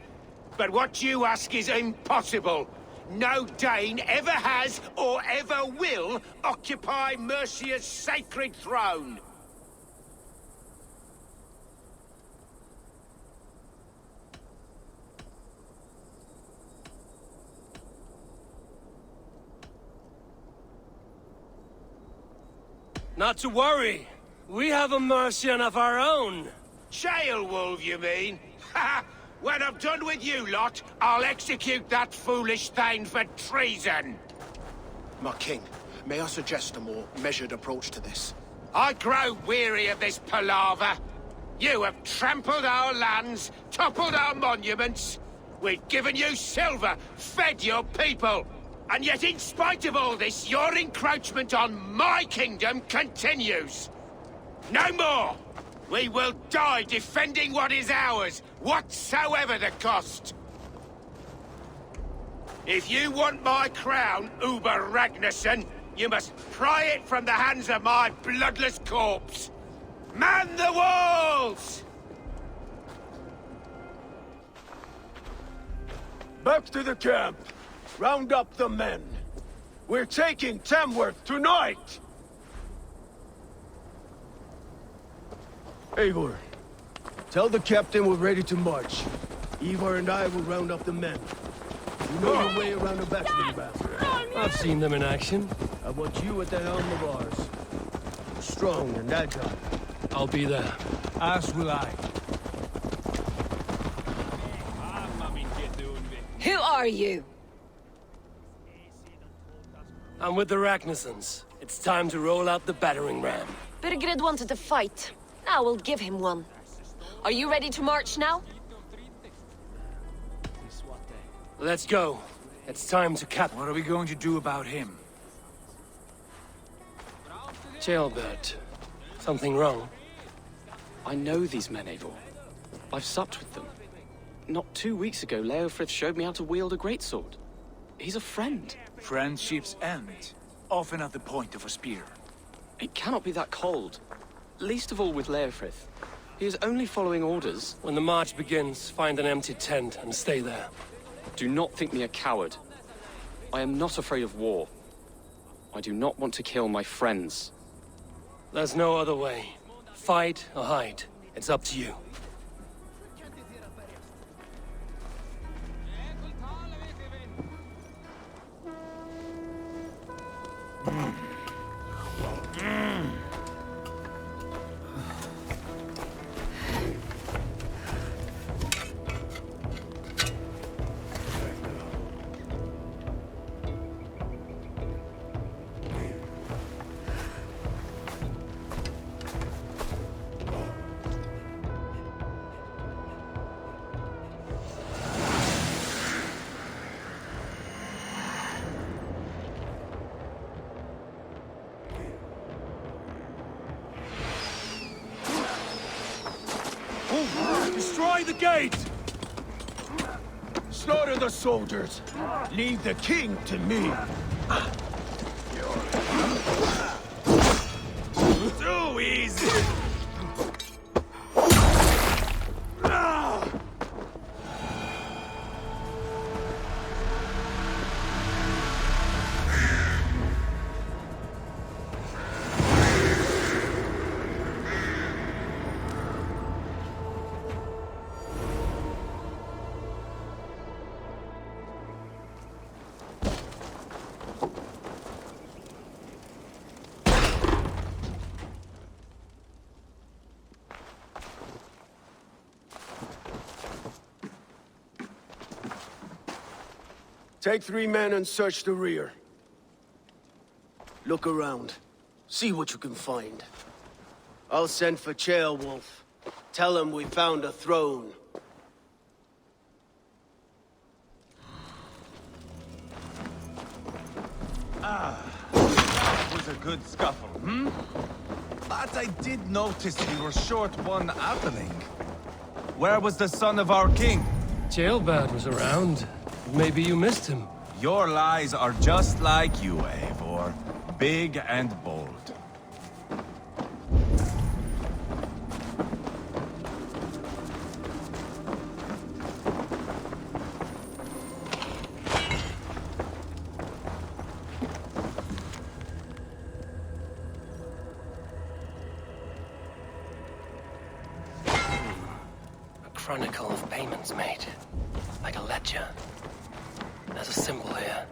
But what you ask is impossible. No Dane ever has or ever will occupy Mercia's sacred throne. Not to worry. We have a Mercian of our own. Jailwolf, you mean? Ha! When I'm done with you lot, I'll execute that foolish thing for treason. My king, may I suggest a more measured approach to this? I grow weary of this palaver. You have trampled our lands, toppled our monuments. We've given you silver, fed your people. And yet in spite of all this, your encroachment on my kingdom continues. No more! We will die defending what is ours, whatsoever the cost. If you want my crown, Uber Ragnarsson, you must pry it from the hands of my bloodless corpse. Man the walls! Back to the camp. Round up the men. We're taking Tamworth tonight! Eivor, tell the captain we're ready to march. Ivar and I will round up the men. You know your way around a battering ram. I've seen them in action. I want you at the helm of ours. Strong and agile. I'll be there. As will I. Who are you? I'm with the Ragnarssons. It's time to roll out the battering ram. Birgred wanted to fight. Now we'll give him one. Are you ready to march now? Let's go. It's time to cap. What are we going to do about him? Jailbird. Something wrong? I know these men, Eivor. I've supped with them. Not 2 weeks ago, Leofrith showed me how to wield a greatsword. He's a friend. Friendships end, often at the point of a spear. It cannot be that cold. Least of all with Leofrith. He is only following orders. When the march begins, find an empty tent and stay there. Do not think me a coward. I am not afraid of war. I do not want to kill my friends. There's no other way. Fight or hide. It's up to you. Destroy the gate! Slaughter the soldiers. Leave the king to me. Too easy! Take 3 men and search the rear. Look around. See what you can find. I'll send for Ceolwulf. Tell him we found a throne. That was a good scuffle, hmm? But I did notice you were short one atheling. Where was the son of our king? Jailbird was around. Maybe you missed him. Your lies are just like you, Eivor. Big and bold. A chronicle of payments made. Like a ledger. There's a symbol here.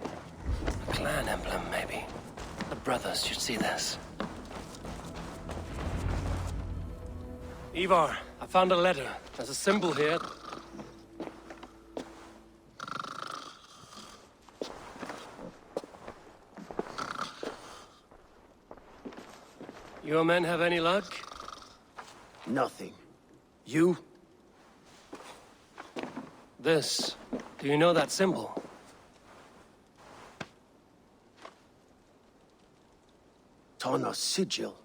A clan emblem, maybe. The brothers should see this. Ivar, I found a letter. There's a symbol here. Your men have any luck? Nothing. You? This. Do you know that symbol? Tana's sigil.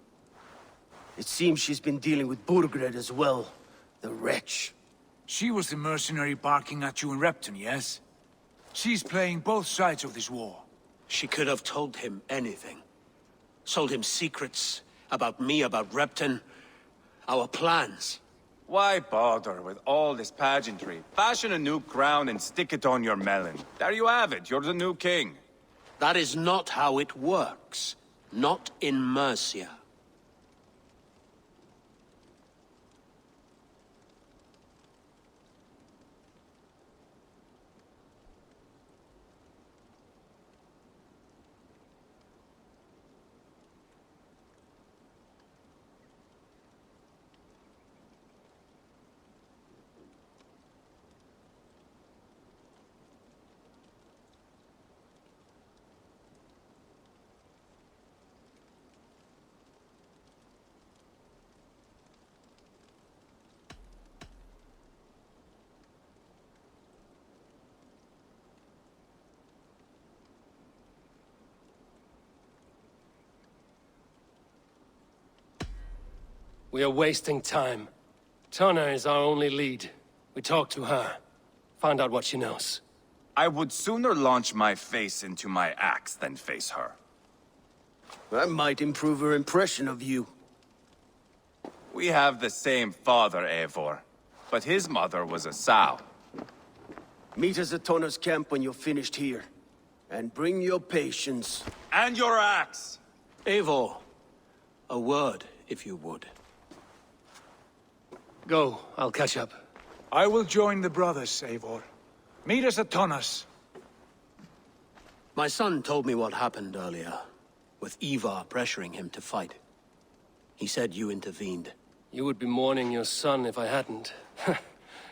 It seems she's been dealing with Burgred as well. The wretch. She was the mercenary barking at you in Repton, yes? She's playing both sides of this war. She could have told him anything. Sold him secrets about me, about Repton, our plans. Why bother with all this pageantry? Fashion a new crown and stick it on your melon. There you have it, you're the new king. That is not how it works. Not in Mercia. We are wasting time. Tana is our only lead. We talk to her. Find out what she knows. I would sooner launch my face into my axe than face her. That might improve her impression of you. We have the same father, Eivor. But his mother was a sow. Meet us at Tana's camp when you're finished here. And bring your patience. And your axe! Eivor, a word, if you would. Go, I'll catch up. I will join the brothers, Eivor. Meet us at Tana's. My son told me what happened earlier, with Ivar pressuring him to fight. He said you intervened. You would be mourning your son if I hadn't.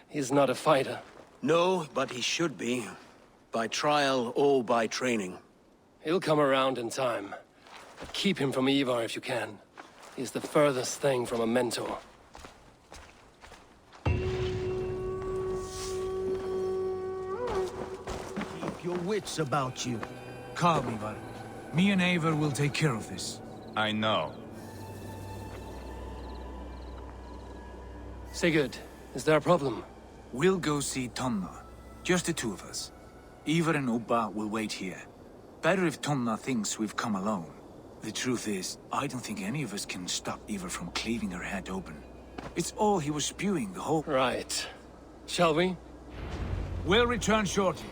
He's not a fighter. No, but he should be. By trial or by training. He'll come around in time. But keep him from Ivar if you can. He's the furthest thing from a mentor. Keep your wits about you. Calm, Ivar. Me and Eivor will take care of this. I know. Sigurd, is there a problem? We'll go see Tonna. Just the two of us. Ivar and Ubba will wait here. Better if Tonna thinks we've come alone. The truth is, I don't think any of us can stop Ivar from cleaving her head open. It's all he was spewing the whole... Right. Shall we? We'll return shortly.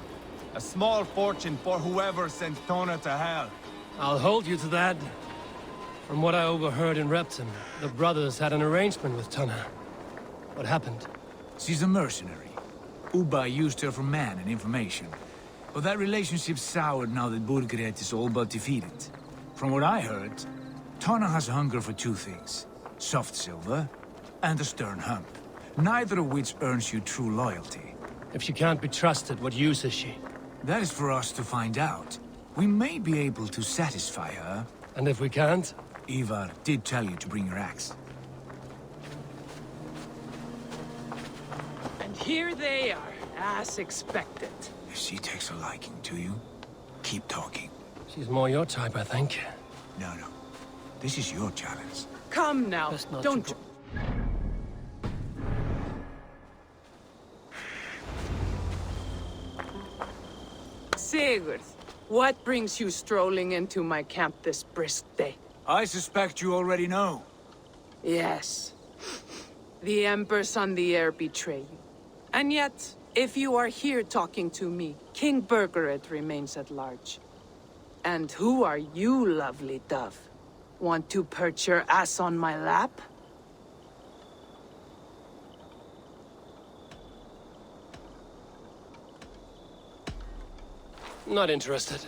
A small fortune for whoever sent Tona to hell. I'll hold you to that. From what I overheard in Repton, the brothers had an arrangement with Tana. What happened? She's a mercenary. Ubba used her for man and information. But that relationship soured now that Burgred is all but defeated. From what I heard, Tana has hunger for two things. Soft silver and a stern hump. Neither of which earns you true loyalty. If she can't be trusted, what use is she? That is for us to find out. We may be able to satisfy her. And if we can't? Ivar did tell you to bring your axe. And here they are, as expected. If she takes a liking to you, keep talking. She's more your type, I think. No. This is your challenge. Come now, don't... Sigurd, what brings you strolling into my camp this brisk day? I suspect you already know. Yes. The Embers on the air betray you. And yet, if you are here talking to me, King Burgred remains at large. And who are you, lovely dove? Want to perch your ass on my lap? Not interested.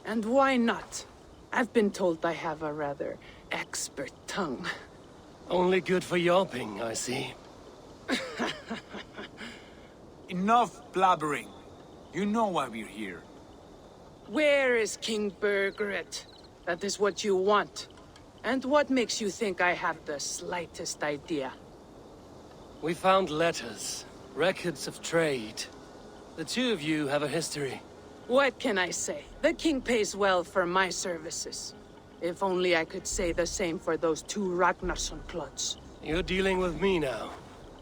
And why not? I've been told I have a rather expert tongue. Only good for yelping, I see. Enough blabbering. You know why we're here. Where is King Burgred? That is what you want. And what makes you think I have the slightest idea? We found letters, records of trade. The two of you have a history. What can I say? The king pays well for my services. If only I could say the same for those two Ragnarsson clods. You're dealing with me now,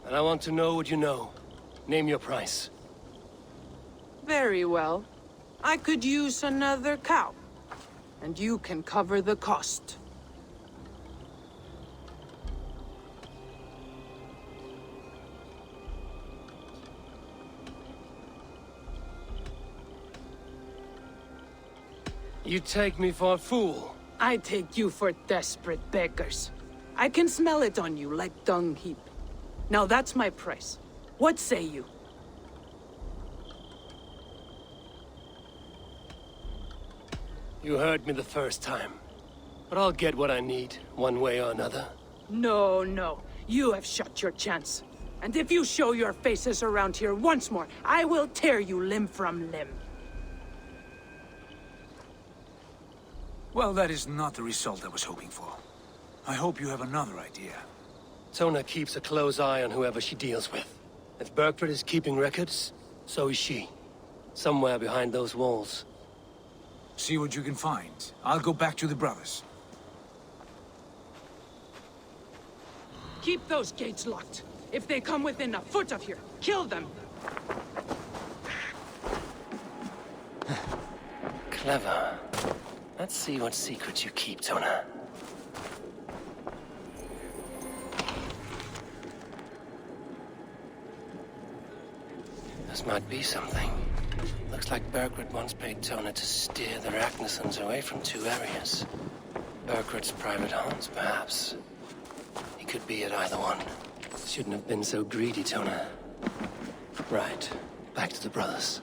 and I want to know what you know. Name your price. Very well. I could use another cow. And you can cover the cost. You take me for a fool. I take you for desperate beggars. I can smell it on you like dung heap. Now that's my price. What say you? You heard me the first time. But I'll get what I need, one way or another. No, no. You have shot your chance. And if you show your faces around here once more, I will tear you limb from limb. Well, that is not the result I was hoping for. I hope you have another idea. Tona keeps a close eye on whoever she deals with. If Berkford is keeping records, so is she. Somewhere behind those walls. See what you can find. I'll go back to the brothers. Keep those gates locked. If they come within a foot of here, kill them. Clever. Let's see what secrets you keep, Tona. This might be something. Looks like Berkford once paid Tona to steer the Ragnarsons away from two areas. Berkford's private haunts, perhaps. He could be at either one. Shouldn't have been so greedy, Tona. Right. Back to the brothers.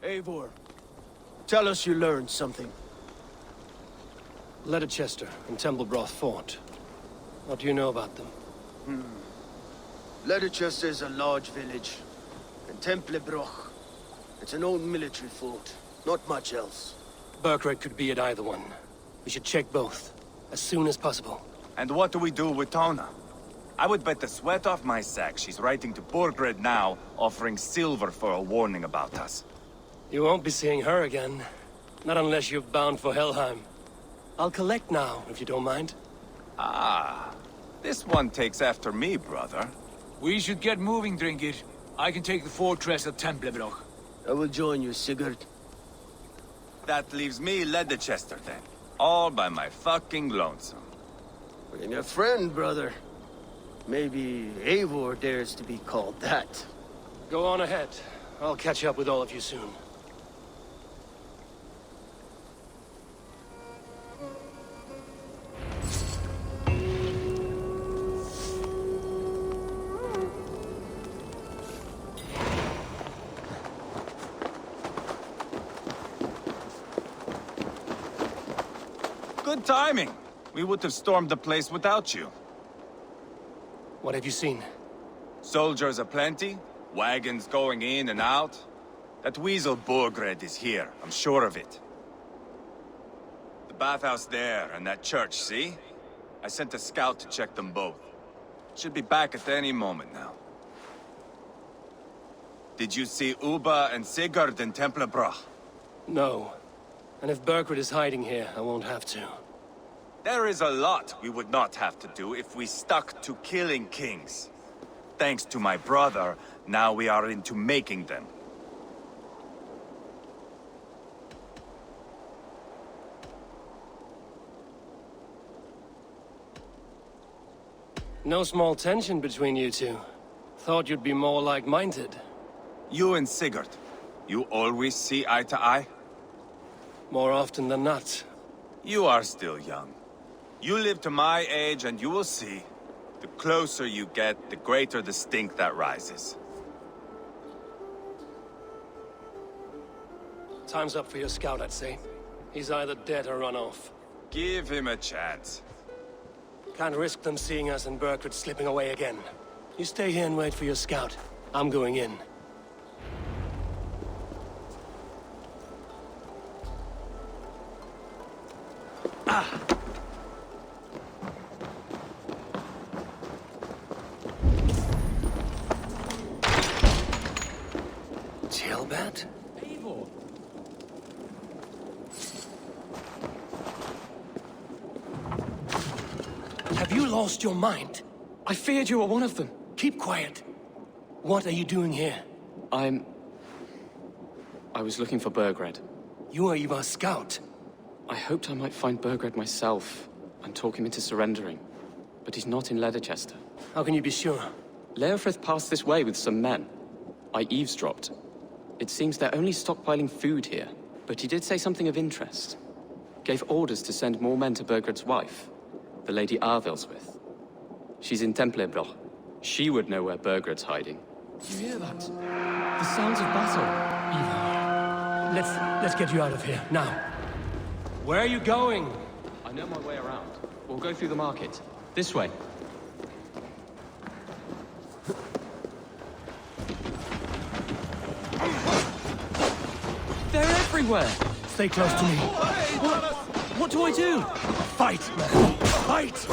Eivor, tell us you learned something. Leicester and Templebroth fought. What do you know about them? Leicester is a large village. And Templebroch, it's an old military fort. Not much else. Berkford could be at either one. We should check both, as soon as possible. And what do we do with Tona? I would bet the sweat off my sack she's writing to Borgred now, offering silver for a warning about us. You won't be seeing her again. Not unless you're bound for Helheim. I'll collect now, if you don't mind. Ah, this one takes after me, brother. We should get moving, Drinkit. I can take the fortress of Templebroch. I will join you, Sigurd. That leaves me Leicester then. All by my fucking lonesome. Bring a friend, brother. Maybe Eivor dares to be called that. Go on ahead. I'll catch up with all of you soon. Good timing. We would have stormed the place without you. What have you seen? Soldiers aplenty, wagons going in and out. That weasel Borgred is here, I'm sure of it. The bathhouse there and that church, see? I sent a scout to check them both. Should be back at any moment now. Did you see Uba and Sigurd in Templebroch? No. And if Berkford is hiding here, I won't have to. There is a lot we would not have to do if we stuck to killing kings. Thanks to my brother, now we are into making them. No small tension between you two. Thought you'd be more like-minded. You and Sigurd, you always see eye to eye? More often than not. You are still young. You live to my age and you will see. The closer you get, the greater the stink that rises. Time's up for your scout, I'd say. He's either dead or run off. Give him a chance. Can't risk them seeing us and Berkford slipping away again. You stay here and wait for your scout. I'm going in. Tailbat? Eivor! Have you lost your mind? I feared you were one of them. Keep quiet. What are you doing here? I was looking for Burgred. You are Ivar's scout. I hoped I might find Burgred myself and talk him into surrendering. But he's not in Leatherchester. How can you be sure? Leofrith passed this way with some men. I eavesdropped. It seems they're only stockpiling food here, but he did say something of interest. Gave orders to send more men to Burgred's wife, the Lady Arvelswith. She's in Templebroch. She would know where Burgred's hiding. You hear that? The sounds of battle. Ivar, let's get you out of here, now. Where are you going? I know my way around. We'll go through the market. This way. They're everywhere! Stay close to me. What do I do? Fight, man. Fight!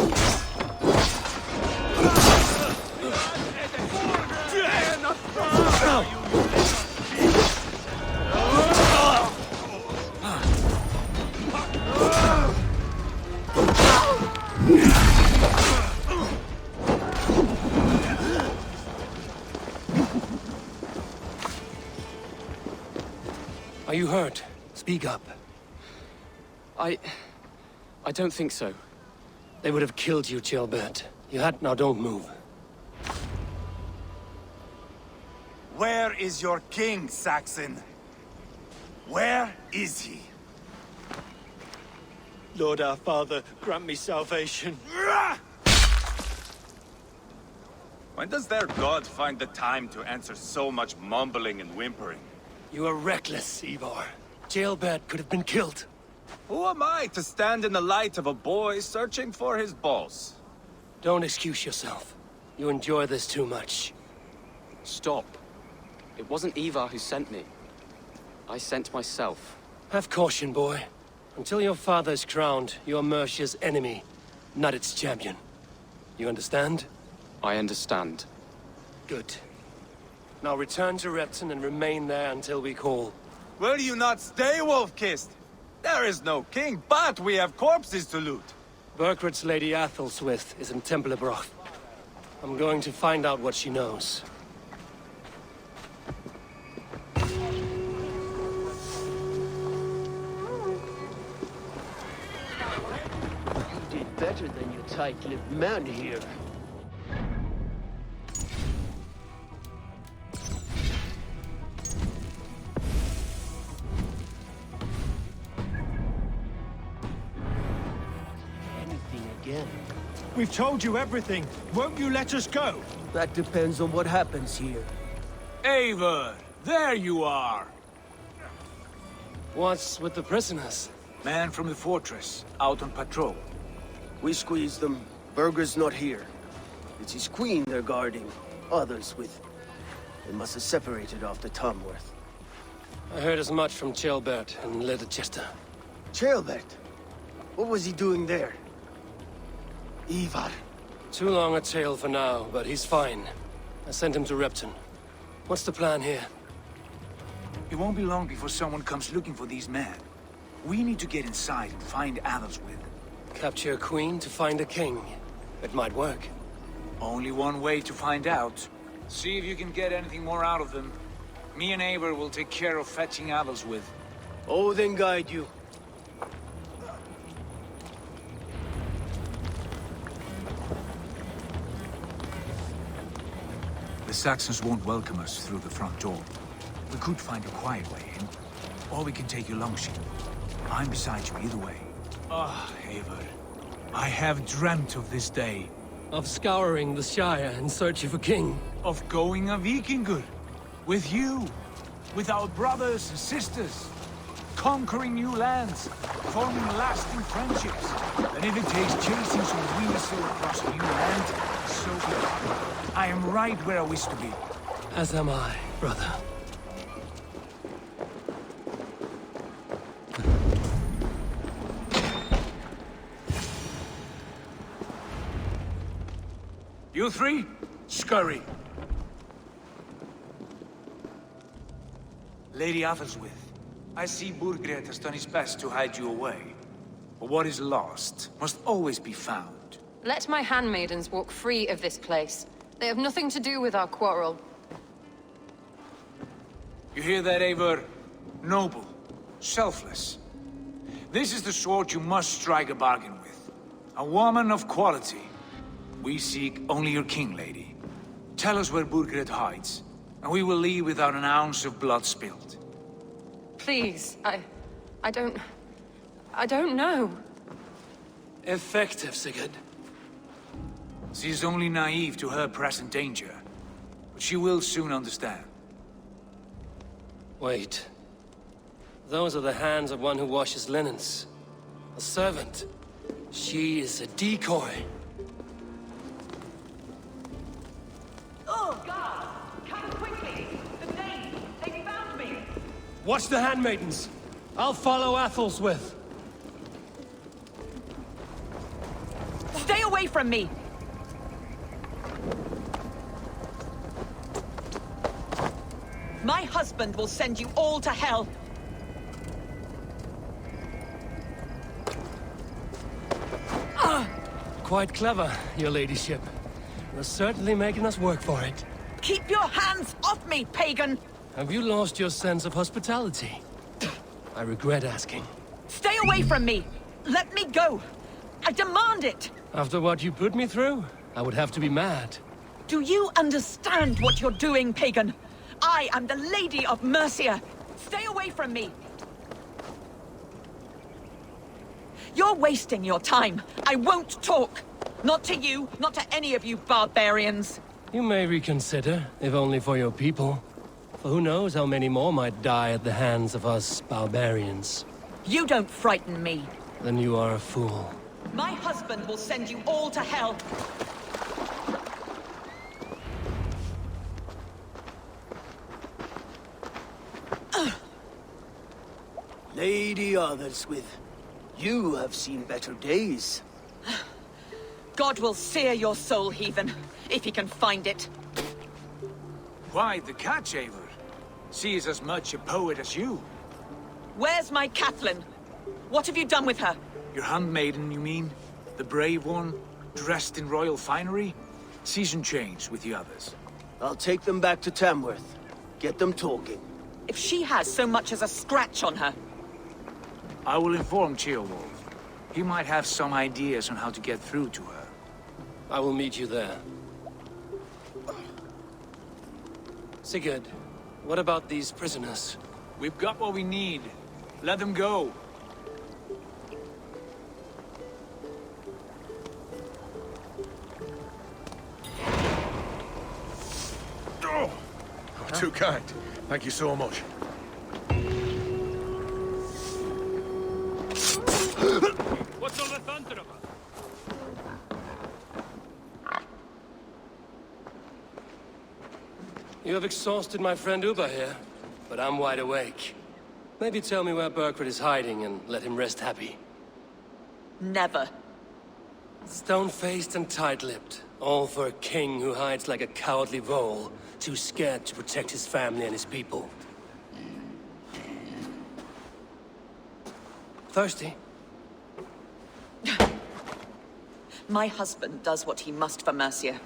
Are you hurt? Speak up. I don't think so. They would have killed you, Chilbert. You had... Now don't move. Where is your king, Saxon? Where is he? Lord our Father, grant me salvation. When does their god find the time to answer so much mumbling and whimpering? You are reckless, Ivar. Chilbert could have been killed. Who am I to stand in the light of a boy searching for his boss? Don't excuse yourself. You enjoy this too much. Stop. It wasn't Ivar who sent me. I sent myself. Have caution, boy. Until your father is crowned, you are Mercia's enemy, not its champion. You understand? I understand. Good. Now return to Repton and remain there until we call. Will you not stay, Wolf-Kissed? There is no king, but we have corpses to loot. Burgred's Lady Athelstwith is in Templebroch. I'm going to find out what she knows. You did better than your tight-lipped man here. We've told you everything. Won't you let us go? That depends on what happens here. Eivor, there you are. What's with the prisoners? Man from the fortress, out on patrol. We squeezed them. Burger's not here. It's his queen they're guarding. Others with... They must have separated after Tomworth. I heard as much from Chilbert in Leatherchester. Chilbert? What was he doing there? Ivar. Too long a tale for now, but he's fine. I sent him to Repton. What's the plan here? It won't be long before someone comes looking for these men. We need to get inside and find Adelswith. Capture a queen to find a king. It might work. Only one way to find out. See if you can get anything more out of them. Me and Eivor will take care of fetching Adelswith. Odin guide you. The Saxons won't welcome us through the front door. We could find a quiet way in, or we can take your longship. I'm beside you either way. Ah, Eivor. I have dreamt of this day. Of scouring the Shire in search of a king. Of going a Vikingur. With you. With our brothers and sisters. Conquering new lands. Forming lasting friendships. And if it takes chasing some weasel across a new land, so be it. I am right where I wish to be. As am I, brother. You three, scurry. Lady Athelstwith, I see Burgred has done his best to hide you away. But what is lost must always be found. Let my handmaidens walk free of this place. They have nothing to do with our quarrel. You hear that, Eivor? Noble. Selfless. This is the sword you must strike a bargain with. A woman of quality. We seek only your king, lady. Tell us where Burgred hides, and we will leave without an ounce of blood spilled. Please, I don't know. Effective, Sigurd. She is only naive to her present danger, but she will soon understand. Wait. Those are the hands of one who washes linens. A servant. She is a decoy. Oh, God! Come quickly! The Danes! They found me! Watch the handmaidens. I'll follow Athelstwith. Stay away from me! My husband will send you all to hell! Quite clever, your ladyship. You're certainly making us work for it. Keep your hands off me, pagan! Have you lost your sense of hospitality? I regret asking. Stay away from me! Let me go! I demand it! After what you put me through, I would have to be mad. Do you understand what you're doing, pagan? I am the Lady of Mercia! Stay away from me! You're wasting your time. I won't talk. Not to you, not to any of you barbarians. You may reconsider, if only for your people. For who knows how many more might die at the hands of us barbarians. You don't frighten me. Then you are a fool. My husband will send you all to hell. Lady Athelstwith, you have seen better days. God will sear your soul, heathen, if he can find it. Why the catch, Eivor? She is as much a poet as you. Where's my Catelyn? What have you done with her? Your handmaiden, you mean? The brave one, dressed in royal finery? Season change with the others. I'll take them back to Tamworth. Get them talking. If she has so much as a scratch on her. I will inform Ceolwulf. He might have some ideas on how to get through to her. I will meet you there. Sigurd, what about these prisoners? We've got what we need. Let them go. Oh, too kind. Thank you so much. What's all the thunder about? You have exhausted my friend Uba here, but I'm wide awake. Maybe tell me where Burkred is hiding and let him rest happy. Never. Stone-faced and tight-lipped, all for a king who hides like a cowardly vole, too scared to protect his family and his people. Thirsty? My husband does what he must for Mercia.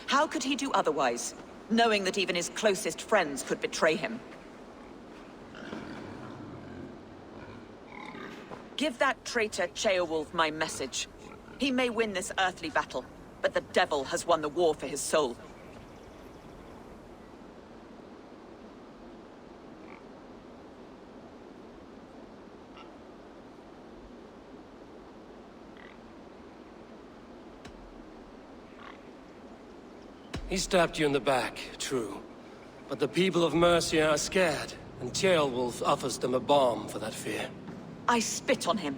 How could he do otherwise, knowing that even his closest friends could betray him? Give that traitor Ceolwulf my message. He may win this earthly battle, but the devil has won the war for his soul. He stabbed you in the back, true. But the people of Mercia are scared, and Ceolwulf offers them a balm for that fear. I spit on him.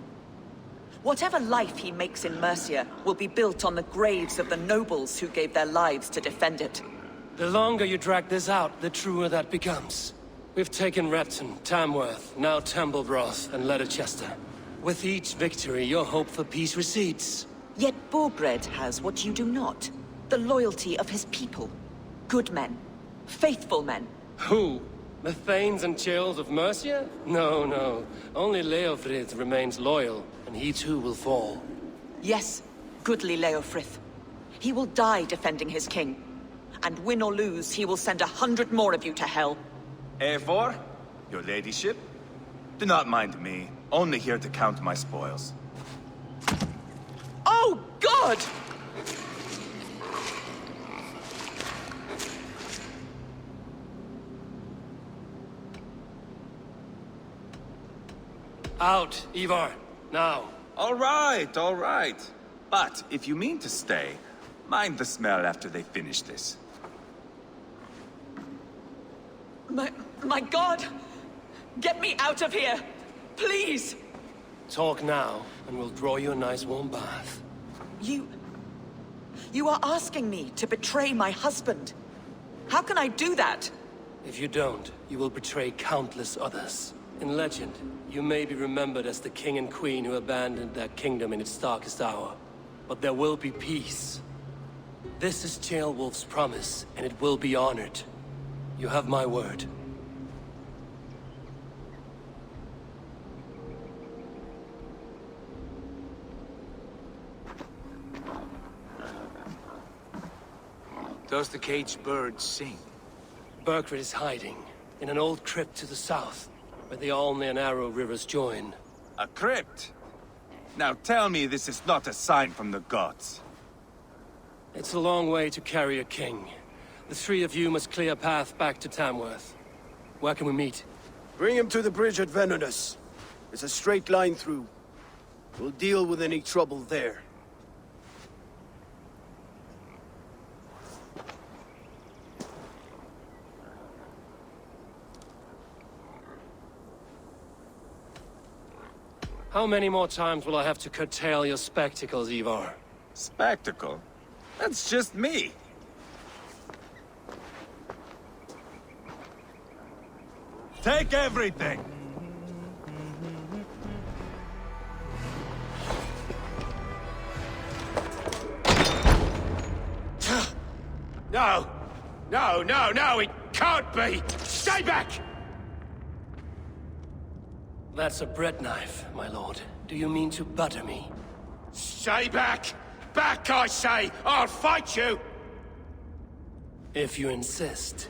Whatever life he makes in Mercia will be built on the graves of the nobles who gave their lives to defend it. The longer you drag this out, the truer that becomes. We've taken Repton, Tamworth, now Temblebroth, and Leicester. With each victory, your hope for peace recedes. Yet Burgred has what you do not. the loyalty of his people. Good men. Faithful men. Who? The Thanes and Chills of Mercia? No, no. Only Leofrith remains loyal, and he too will fall. Yes, goodly Leofrith. He will die defending his king. And win or lose, he will send 100 more of you to hell. Eivor, your ladyship? Do not mind me. Only here to count my spoils. Oh, God! Out, Ivar. Now. All right. But if you mean to stay, mind the smell after they finish this. My God! Get me out of here! Please! Talk now, and we'll draw you a nice warm bath. You are asking me to betray my husband. How can I do that? If you don't, you will betray countless others. In legend, you may be remembered as the king and queen who abandoned their kingdom in its darkest hour. But there will be peace. This is Ceolwulf's promise, and it will be honored. You have my word. Does the caged bird sing? Burkred is hiding in an old crypt to the south, where the Alne and Arrow rivers join. A crypt? Now tell me this is not a sign from the gods. It's a long way to carry a king. The three of you must clear a path back to Tamworth. Where can we meet? Bring him to the bridge at Venonus. It's a straight line through. We'll deal with any trouble there. How many more times will I have to curtail your spectacles, Ivar? Spectacle? That's just me. Take everything! No! No, it can't be! Stay back! That's a bread knife, my lord. Do you mean to butter me? Stay back! Back, I say! I'll fight you! If you insist.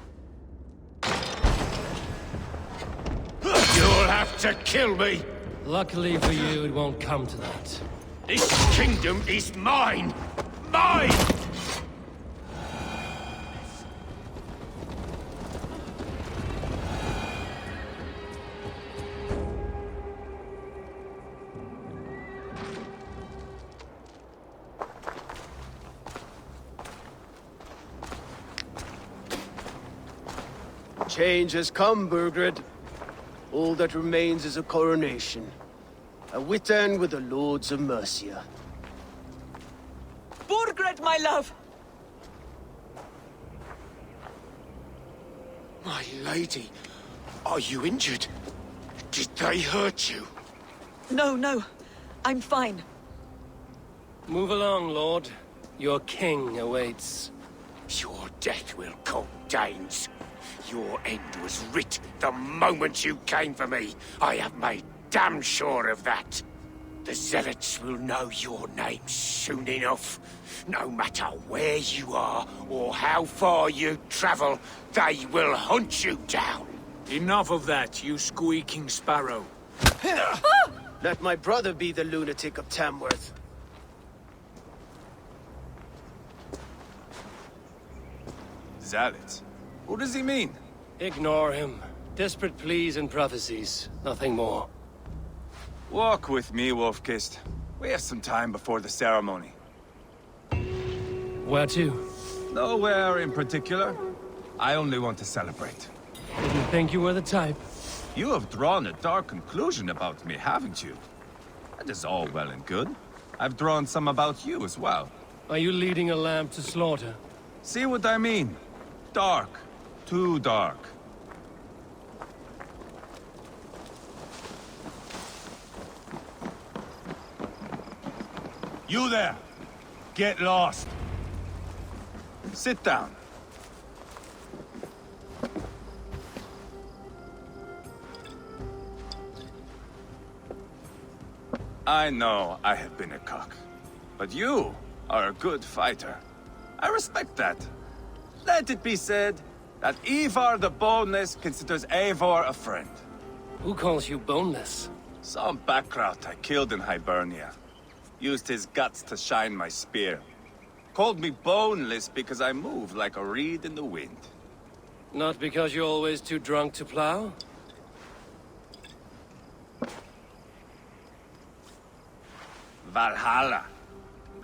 You'll have to kill me! Luckily for you, it won't come to that. This kingdom is mine! Mine! Change has come, Burgred. All that remains is a coronation. A witan with the Lords of Mercia. Burgred, my love! My lady, are you injured? Did they hurt you? No. I'm fine. Move along, Lord. Your king awaits. Your death will court Danes. Your end was writ the moment you came for me. I have made damn sure of that. The Zealots will know your name soon enough. No matter where you are or how far you travel, they will hunt you down. Enough of that, you squeaking sparrow. Let my brother be the lunatic of Tamworth. Zealots? What does he mean? Ignore him. Desperate pleas and prophecies. Nothing more. Walk with me, Wolfkist. We have some time before the ceremony. Where to? Nowhere in particular. I only want to celebrate. Didn't think you were the type. You have drawn a dark conclusion about me, haven't you? That is all well and good. I've drawn some about you as well. Are you leading a lamb to slaughter? See what I mean? Dark. Too dark. You there! Get lost! Sit down. I know I have been a cock, but you are a good fighter. I respect that. Let it be said that Ivar the Boneless considers Eivor a friend. Who calls you boneless? Some backrout I killed in Hibernia. Used his guts to shine my spear. Called me boneless because I move like a reed in the wind. Not because you're always too drunk to plow? Valhalla.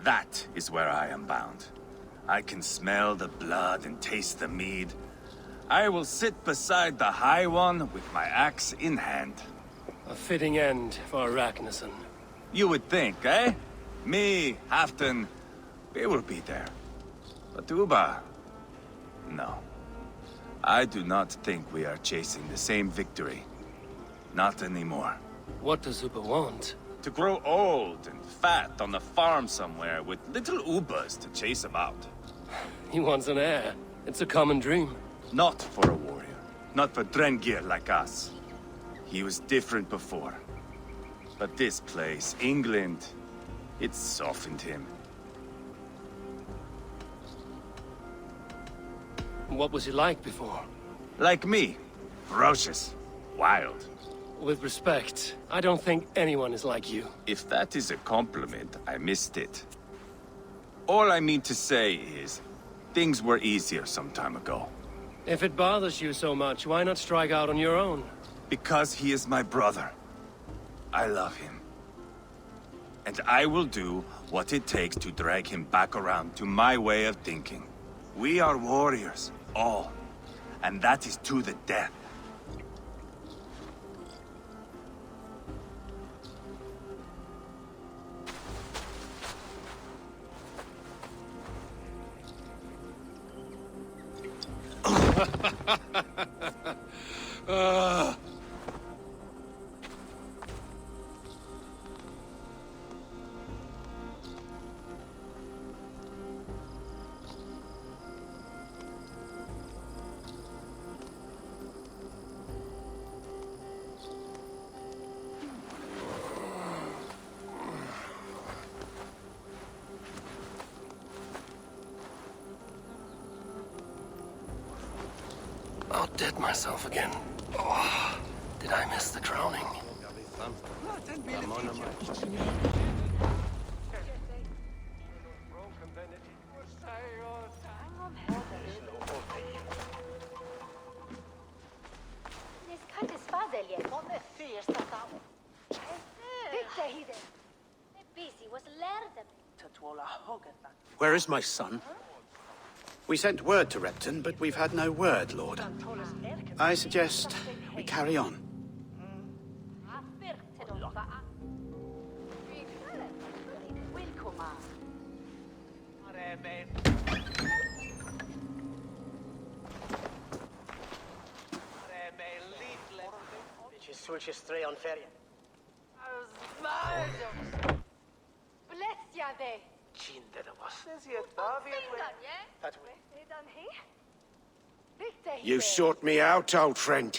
That is where I am bound. I can smell the blood and taste the mead. I will sit beside the High One with my axe in hand. A fitting end for Ragnarsson. You would think, eh? Me, Halfdan, we will be there. But Uba... no. I do not think we are chasing the same victory. Not anymore. What does Uba want? To grow old and fat on a farm somewhere with little Ubas to chase about. He wants an heir. It's a common dream. Not for a warrior. Not for Drengir like us. He was different before. But this place, England, it softened him. What was he like before? Like me. Ferocious. Wild. With respect, I don't think anyone is like you. If that is a compliment, I missed it. All I mean to say is, things were easier some time ago. If it bothers you so much, why not strike out on your own? Because he is my brother. I love him. And I will do what it takes to drag him back around to my way of thinking. We are warriors, all. And that is to the death. I'll dead myself again. Oh, did I miss the crowning? Where is my son? We sent word to Repton, but we've had no word, Lord. I suggest we carry on. You sought me out, old friend.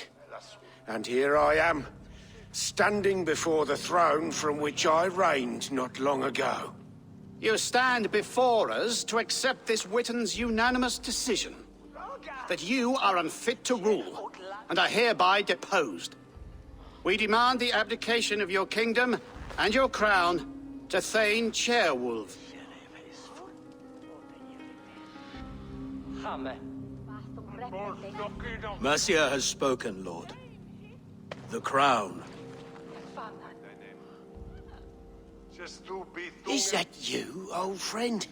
And here I am, standing before the throne from which I reigned not long ago. You stand before us to accept this Witten's unanimous decision. That you are unfit to rule, and are hereby deposed. We demand the abdication of your kingdom and your crown to Thane Chairwolf. Mercia has spoken, Lord. The crown. Is that you, old friend?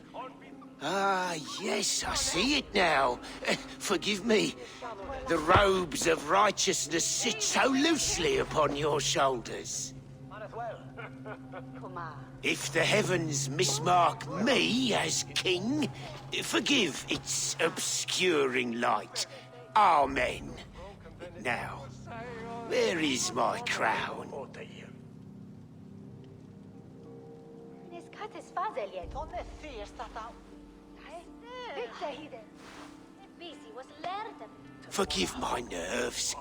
Ah, yes, I see it now. Forgive me. The robes of righteousness sit so loosely upon your shoulders. If the heavens mismark me as king, forgive its obscuring light. Amen. Now, where is my crown? Forgive my nerves.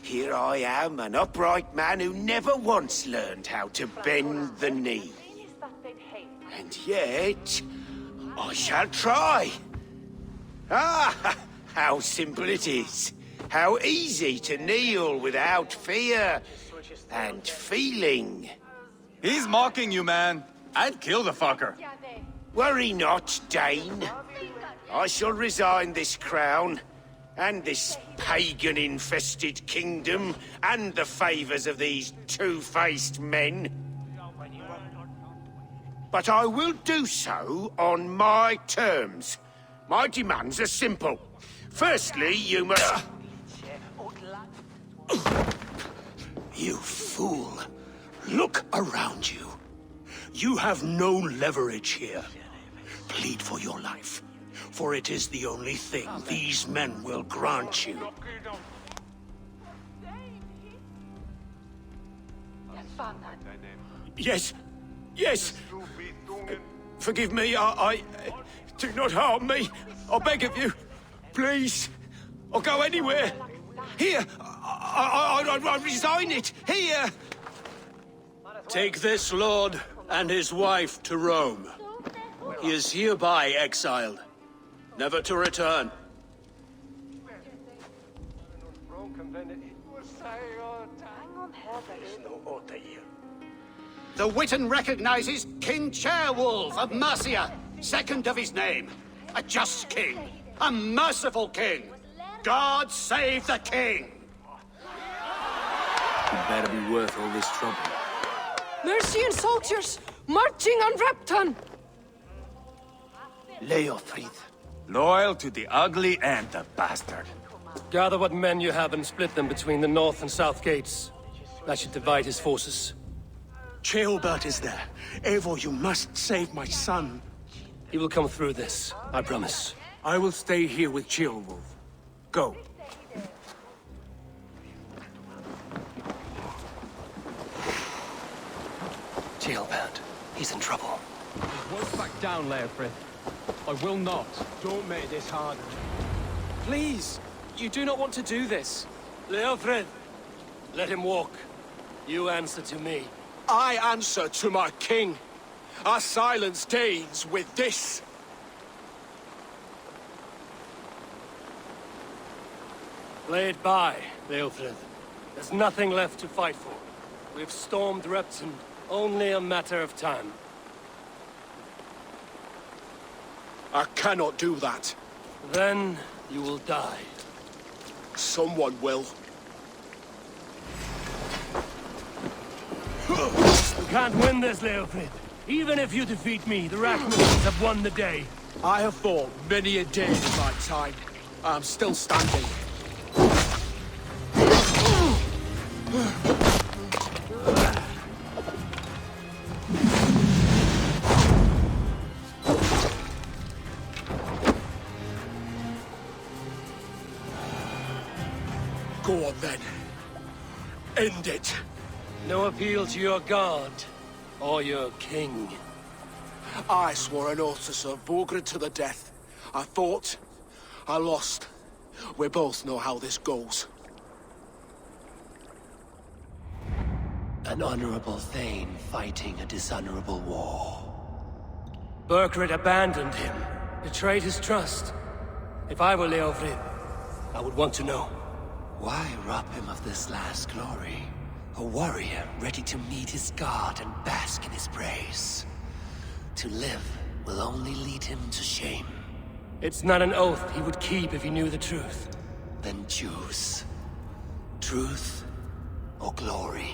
Here I am, an upright man who never once learned how to bend the knee. And yet, I shall try. Ah, how simple it is. How easy to kneel without fear and feeling. He's mocking you, man. I'd kill the fucker. Worry not, Dane. I shall resign this crown, and this pagan-infested kingdom, and the favors of these two-faced men. But I will do so on my terms. My demands are simple. Firstly, you must... You fool. Look around you. You have no leverage here. Plead for your life, for it is the only thing these men will grant you. Yes, yes. Forgive me, I... Do not harm me. I beg of you. Please. I'll go anywhere. Here. I resign it. Here. Take this lord and his wife to Rome. He is hereby exiled, never to return. The Witan recognizes King Chairwolf of Mercia, second of his name. A just king, a merciful king. God save the king! It better be worth all this trouble. Mercian soldiers marching on Repton! Leofrid. Loyal to the ugly and the bastard. Gather what men you have and split them between the north and south gates. That should divide his forces. Ceolbert is there. Eivor, you must save my son. He will come through this, I promise. I will stay here with Ceolwulf. Go. Ceolbert, he's in trouble. Won't back down, Leofrid. I will not. Don't make this harder. Please, you do not want to do this. Leofrid, let him walk. You answer to me. I answer to my king. I silence Danes with this. Lay it by, Leofrid. There's nothing left to fight for. We've stormed Repton. Only a matter of time. I cannot do that. Then you will die. Someone will. You can't win this, Leofrid. Even if you defeat me, the Ragnarsons have won the day. I have fought many a day in my time. I'm still standing. Go on then. End it. No appeal to your god, or your king. I swore an oath to serve Borgred to the death. I fought. I lost. We both know how this goes. An honorable Thane fighting a dishonorable war. Burkred abandoned him, betrayed his trust. If I were Leofrid, I would want to know. Why rob him of this last glory? A warrior ready to meet his god and bask in his praise. To live will only lead him to shame. It's not an oath he would keep if he knew the truth. Then choose. Truth or glory.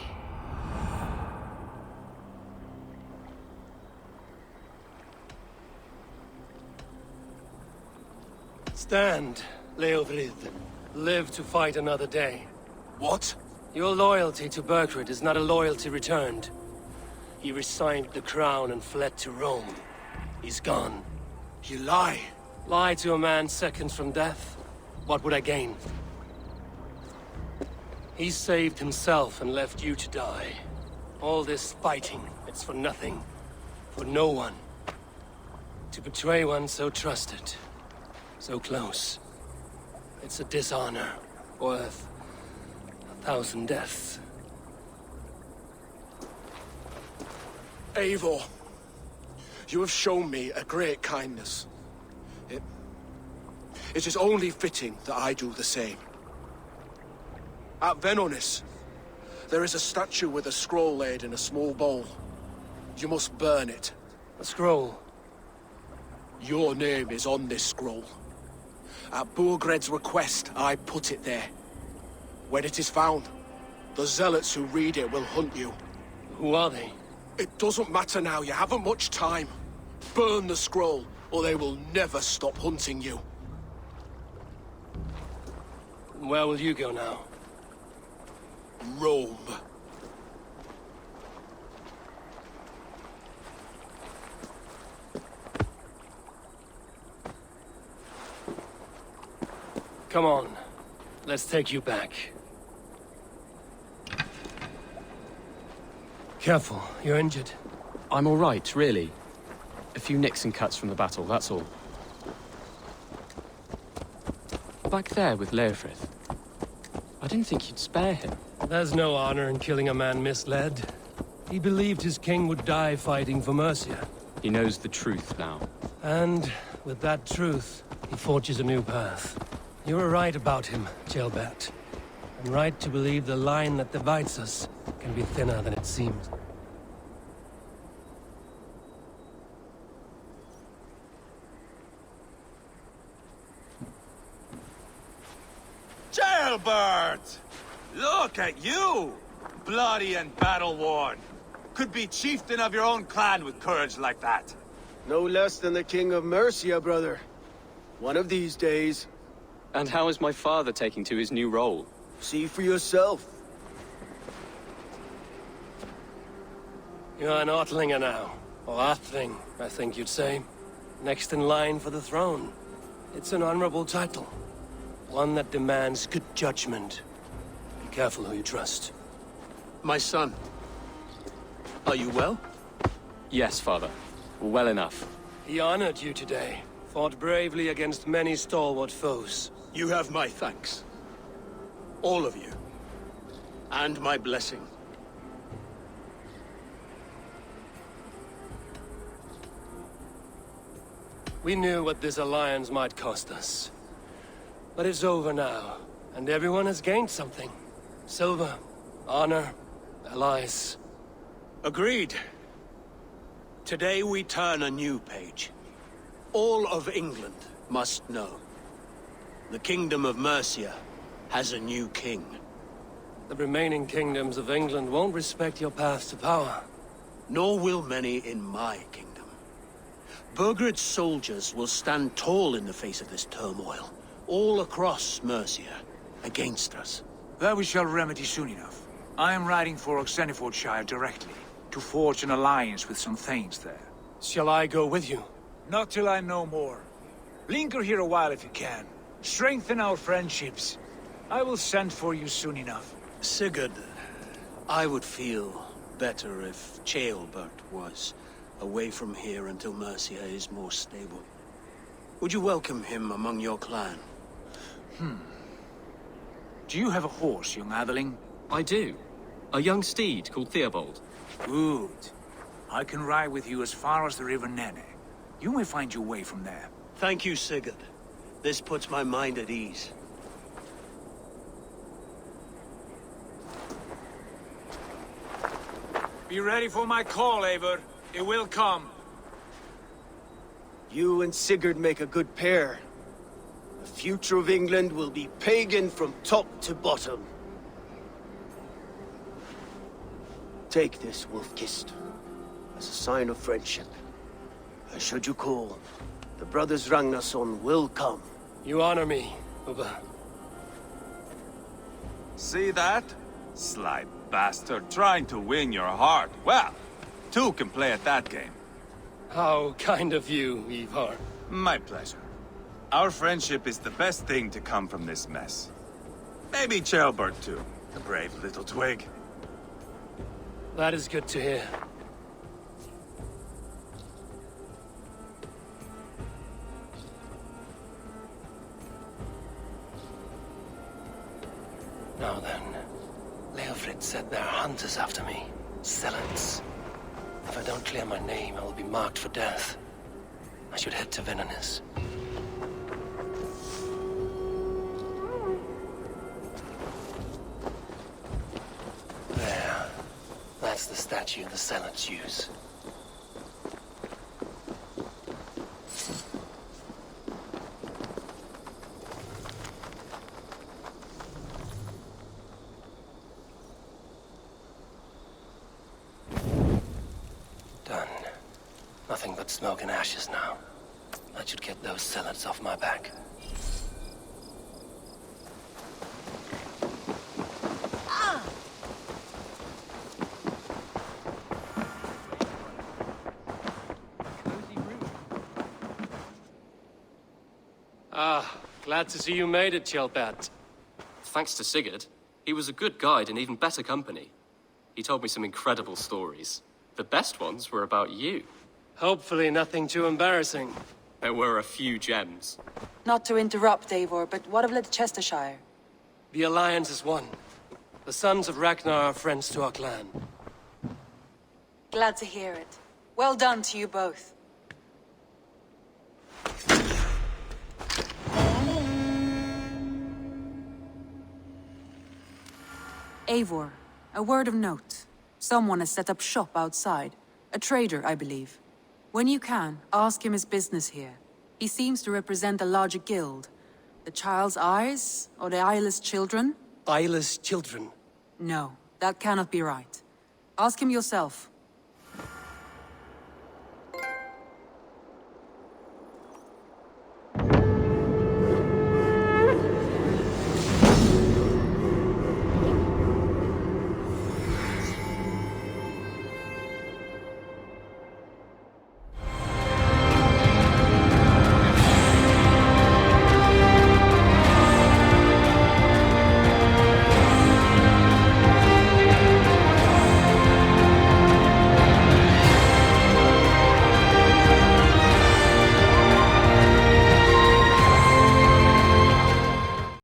Stand, Leofrid. Live to fight another day. What? Your loyalty to Burkred is not a loyalty returned. He resigned the crown and fled to Rome. He's gone. You lie. Lie to a man seconds from death? What would I gain? He saved himself and left you to die. All this fighting, it's for nothing. For no one. To betray one so trusted. So close. It's a dishonor worth 1,000 deaths. Eivor, you have shown me a great kindness. It is only fitting that I do the same. At Venonis, there is a statue with a scroll laid in a small bowl. You must burn it. A scroll? Your name is on this scroll. At Burgred's request, I put it there. When it is found, the zealots who read it will hunt you. Who are they? It doesn't matter now, you haven't much time. Burn the scroll, or they will never stop hunting you. Where will you go now? Rome. Come on. Let's take you back. Careful, you're injured. I'm all right, really. A few nicks and cuts from the battle, that's all. Back there with Leofrith. I didn't think you'd spare him. There's no honor in killing a man misled. He believed his king would die fighting for Mercia. He knows the truth now. And with that truth, he forges a new path. You were right about him, Ceolbert. And right to believe the line that divides us can be thinner than it seems. Ceolbert! Look at you! Bloody and battle-worn. Could be chieftain of your own clan with courage like that. No less than the King of Mercia, brother. One of these days. And how is my father taking to his new role? See for yourself. You're an Ortlinger now. Or Athling, I think you'd say. Next in line for the throne. It's an honorable title. One that demands good judgment. Be careful who you trust. My son. Are you well? Yes, father. Well enough. He honored you today. Fought bravely against many stalwart foes. You have my thanks. All of you. And my blessing. We knew what this alliance might cost us. But it's over now, and everyone has gained something. Silver, honor, allies. Agreed. Today we turn a new page. All of England must know. The Kingdom of Mercia has a new king. The remaining kingdoms of England won't respect your path to power. Nor will many in my kingdom. Burgred's soldiers will stand tall in the face of this turmoil, all across Mercia, against us. That we shall remedy soon enough. I am riding for Oxenfordshire directly, to forge an alliance with some thanes there. Shall I go with you? Not till I know more. Linger here a while if you can. Strengthen our friendships. I will send for you soon enough. Sigurd, I would feel better if Ceolbert was away from here until Mercia is more stable. Would you welcome him among your clan? Do you have a horse, young Atheling? I do. A young steed called Theobald. Good. I can ride with you as far as the River Nene. You may find your way from there. Thank you, Sigurd. This puts my mind at ease. Be ready for my call, Eivor. It will come. You and Sigurd make a good pair. The future of England will be pagan from top to bottom. Take this, Wolf-Kissed, as a sign of friendship. And should you call, the brothers Ragnarsson will come. You honor me, Ubba. See that? Sly bastard, trying to win your heart. Well, two can play at that game. How kind of you, Ivar. My pleasure. Our friendship is the best thing to come from this mess. Maybe Ceolbert too, the brave little twig. That is good to hear. Now then, Leofrid said there are hunters after me. Zealots. If I don't clear my name, I will be marked for death. I should head to Venanis. There. That's the statue the Zealots use. Done. Nothing but smoke and ashes now. That should get those Zealots off my back. Glad to see you made it, Chelbert. Thanks to Sigurd. He was a good guide and even better company. He told me some incredible stories. The best ones were about you. Hopefully nothing too embarrassing. There were a few gems. Not to interrupt, Eivor, but what of Leicestershire? The Alliance is one. The sons of Ragnar are friends to our clan. Glad to hear it. Well done to you both. Eivor, a word of note. Someone has set up shop outside. A trader, I believe. When you can, ask him his business here. He seems to represent a larger guild. The Child's Eyes, or the Eyeless Children? Eyeless children? No, that cannot be right. Ask him yourself.